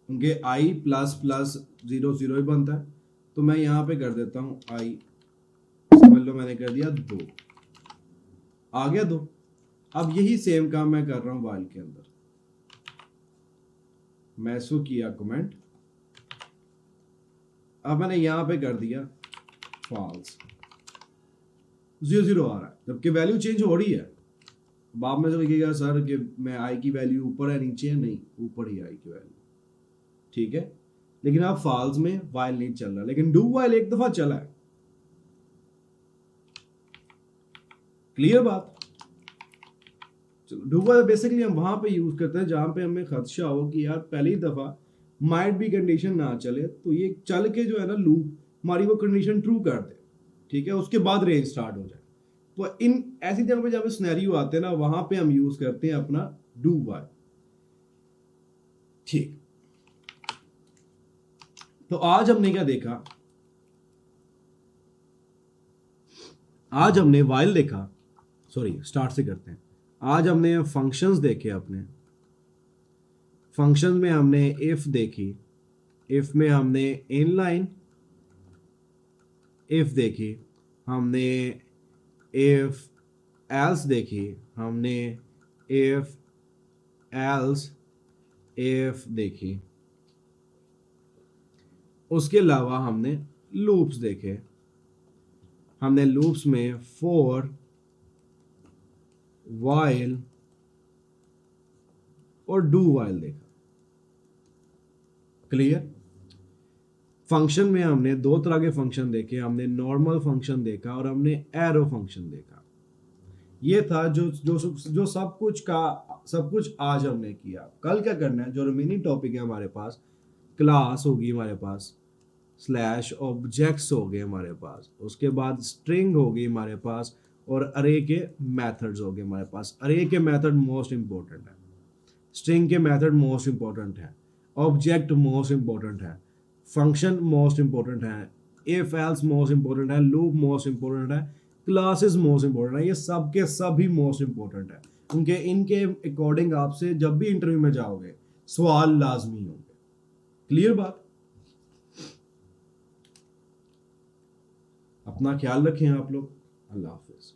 क्योंकि आई प्लस प्लस जीरो जीरो ही बनता है। तो मैं यहाँ पे कर देता हूँ आई, समझ लो मैंने कर दिया 2, आ गया 2। अब यही सेम काम मैं कर रहा हूँ वाइल के अंदर। मैं इसको किया कमेंट, अब मैंने यहां पे कर दिया फॉल्स, 0 आ रहा है जबकि वैल्यू चेंज हो रही है। अब आप में से लिखिएगा सर कि मैं आई की वैल्यू ऊपर है नीचे है, नहीं ऊपर ही आई की वैल्यू, ठीक है। लेकिन आप फॉल्स में वाइल नहीं चल रहा, लेकिन डू वाइल एक दफा चला है, क्लियर बात। डू वाइल बेसिकली हम वहां पे यूज करते हैं जहां पे हमें खदशा हो कि यार पहली दफा माइट भी कंडीशन ना चले, तो ये चल के जो है ना लूप हमारी वो कंडीशन ट्रू कर दे, ठीक है, उसके बाद रेंज स्टार्ट हो जाए। तो इन ऐसी जगह पे जब सिनेरियो आते हैं ना, वहां पे हम यूज करते हैं अपना डू वाइल, ठीक। तो आज हमने क्या देखा, आज हमने वाइल देखा, सॉरी स्टार्ट से करते हैं। आज हमने फंक्शंस देखे अपने, फंक्शन में हमने इफ देखी, इफ में हमने इनलाइन इफ देखी, हमने इफ एल्स देखी, हमने इफ एल्स इफ देखी, उसके अलावा हमने लूप्स देखे। हमने लूप्स में फॉर, वाइल और डू वाइल देखा, क्लियर। फंक्शन में हमने 2 तरह के फंक्शन देखे, हमने नॉर्मल फंक्शन देखा और हमने एरो फंक्शन देखा। ये था जो सब कुछ आज हमने किया। कल क्या करना है, जो रिमेनिंग टॉपिक है हमारे पास, क्लास होगी हमारे पास, स्लैश ऑब्जेक्ट्स हो गए हमारे पास, उसके बाद स्ट्रिंग होगी हमारे पास, और अरे के मेथड्स हो गए हमारे पास। अरे के मेथड मोस्ट इंपॉर्टेंट है, स्ट्रिंग के मेथड मोस्ट इंपॉर्टेंट है, ऑब्जेक्ट मोस्ट इंपॉर्टेंट है, फंक्शन मोस्ट इंपॉर्टेंट है, इफ एल्स मोस्ट इंपॉर्टेंट है, लूप मोस्ट इंपॉर्टेंट है, क्लासेस मोस्ट इंपॉर्टेंट है। ये सब के सब ही मोस्ट इंपॉर्टेंट है, क्योंकि इनके अकॉर्डिंग आपसे जब भी इंटरव्यू में जाओगे सवाल लाजमी होंगे, क्लियर बात। अपना ख्याल रखें आप लोग, अल्लाह हाफिज।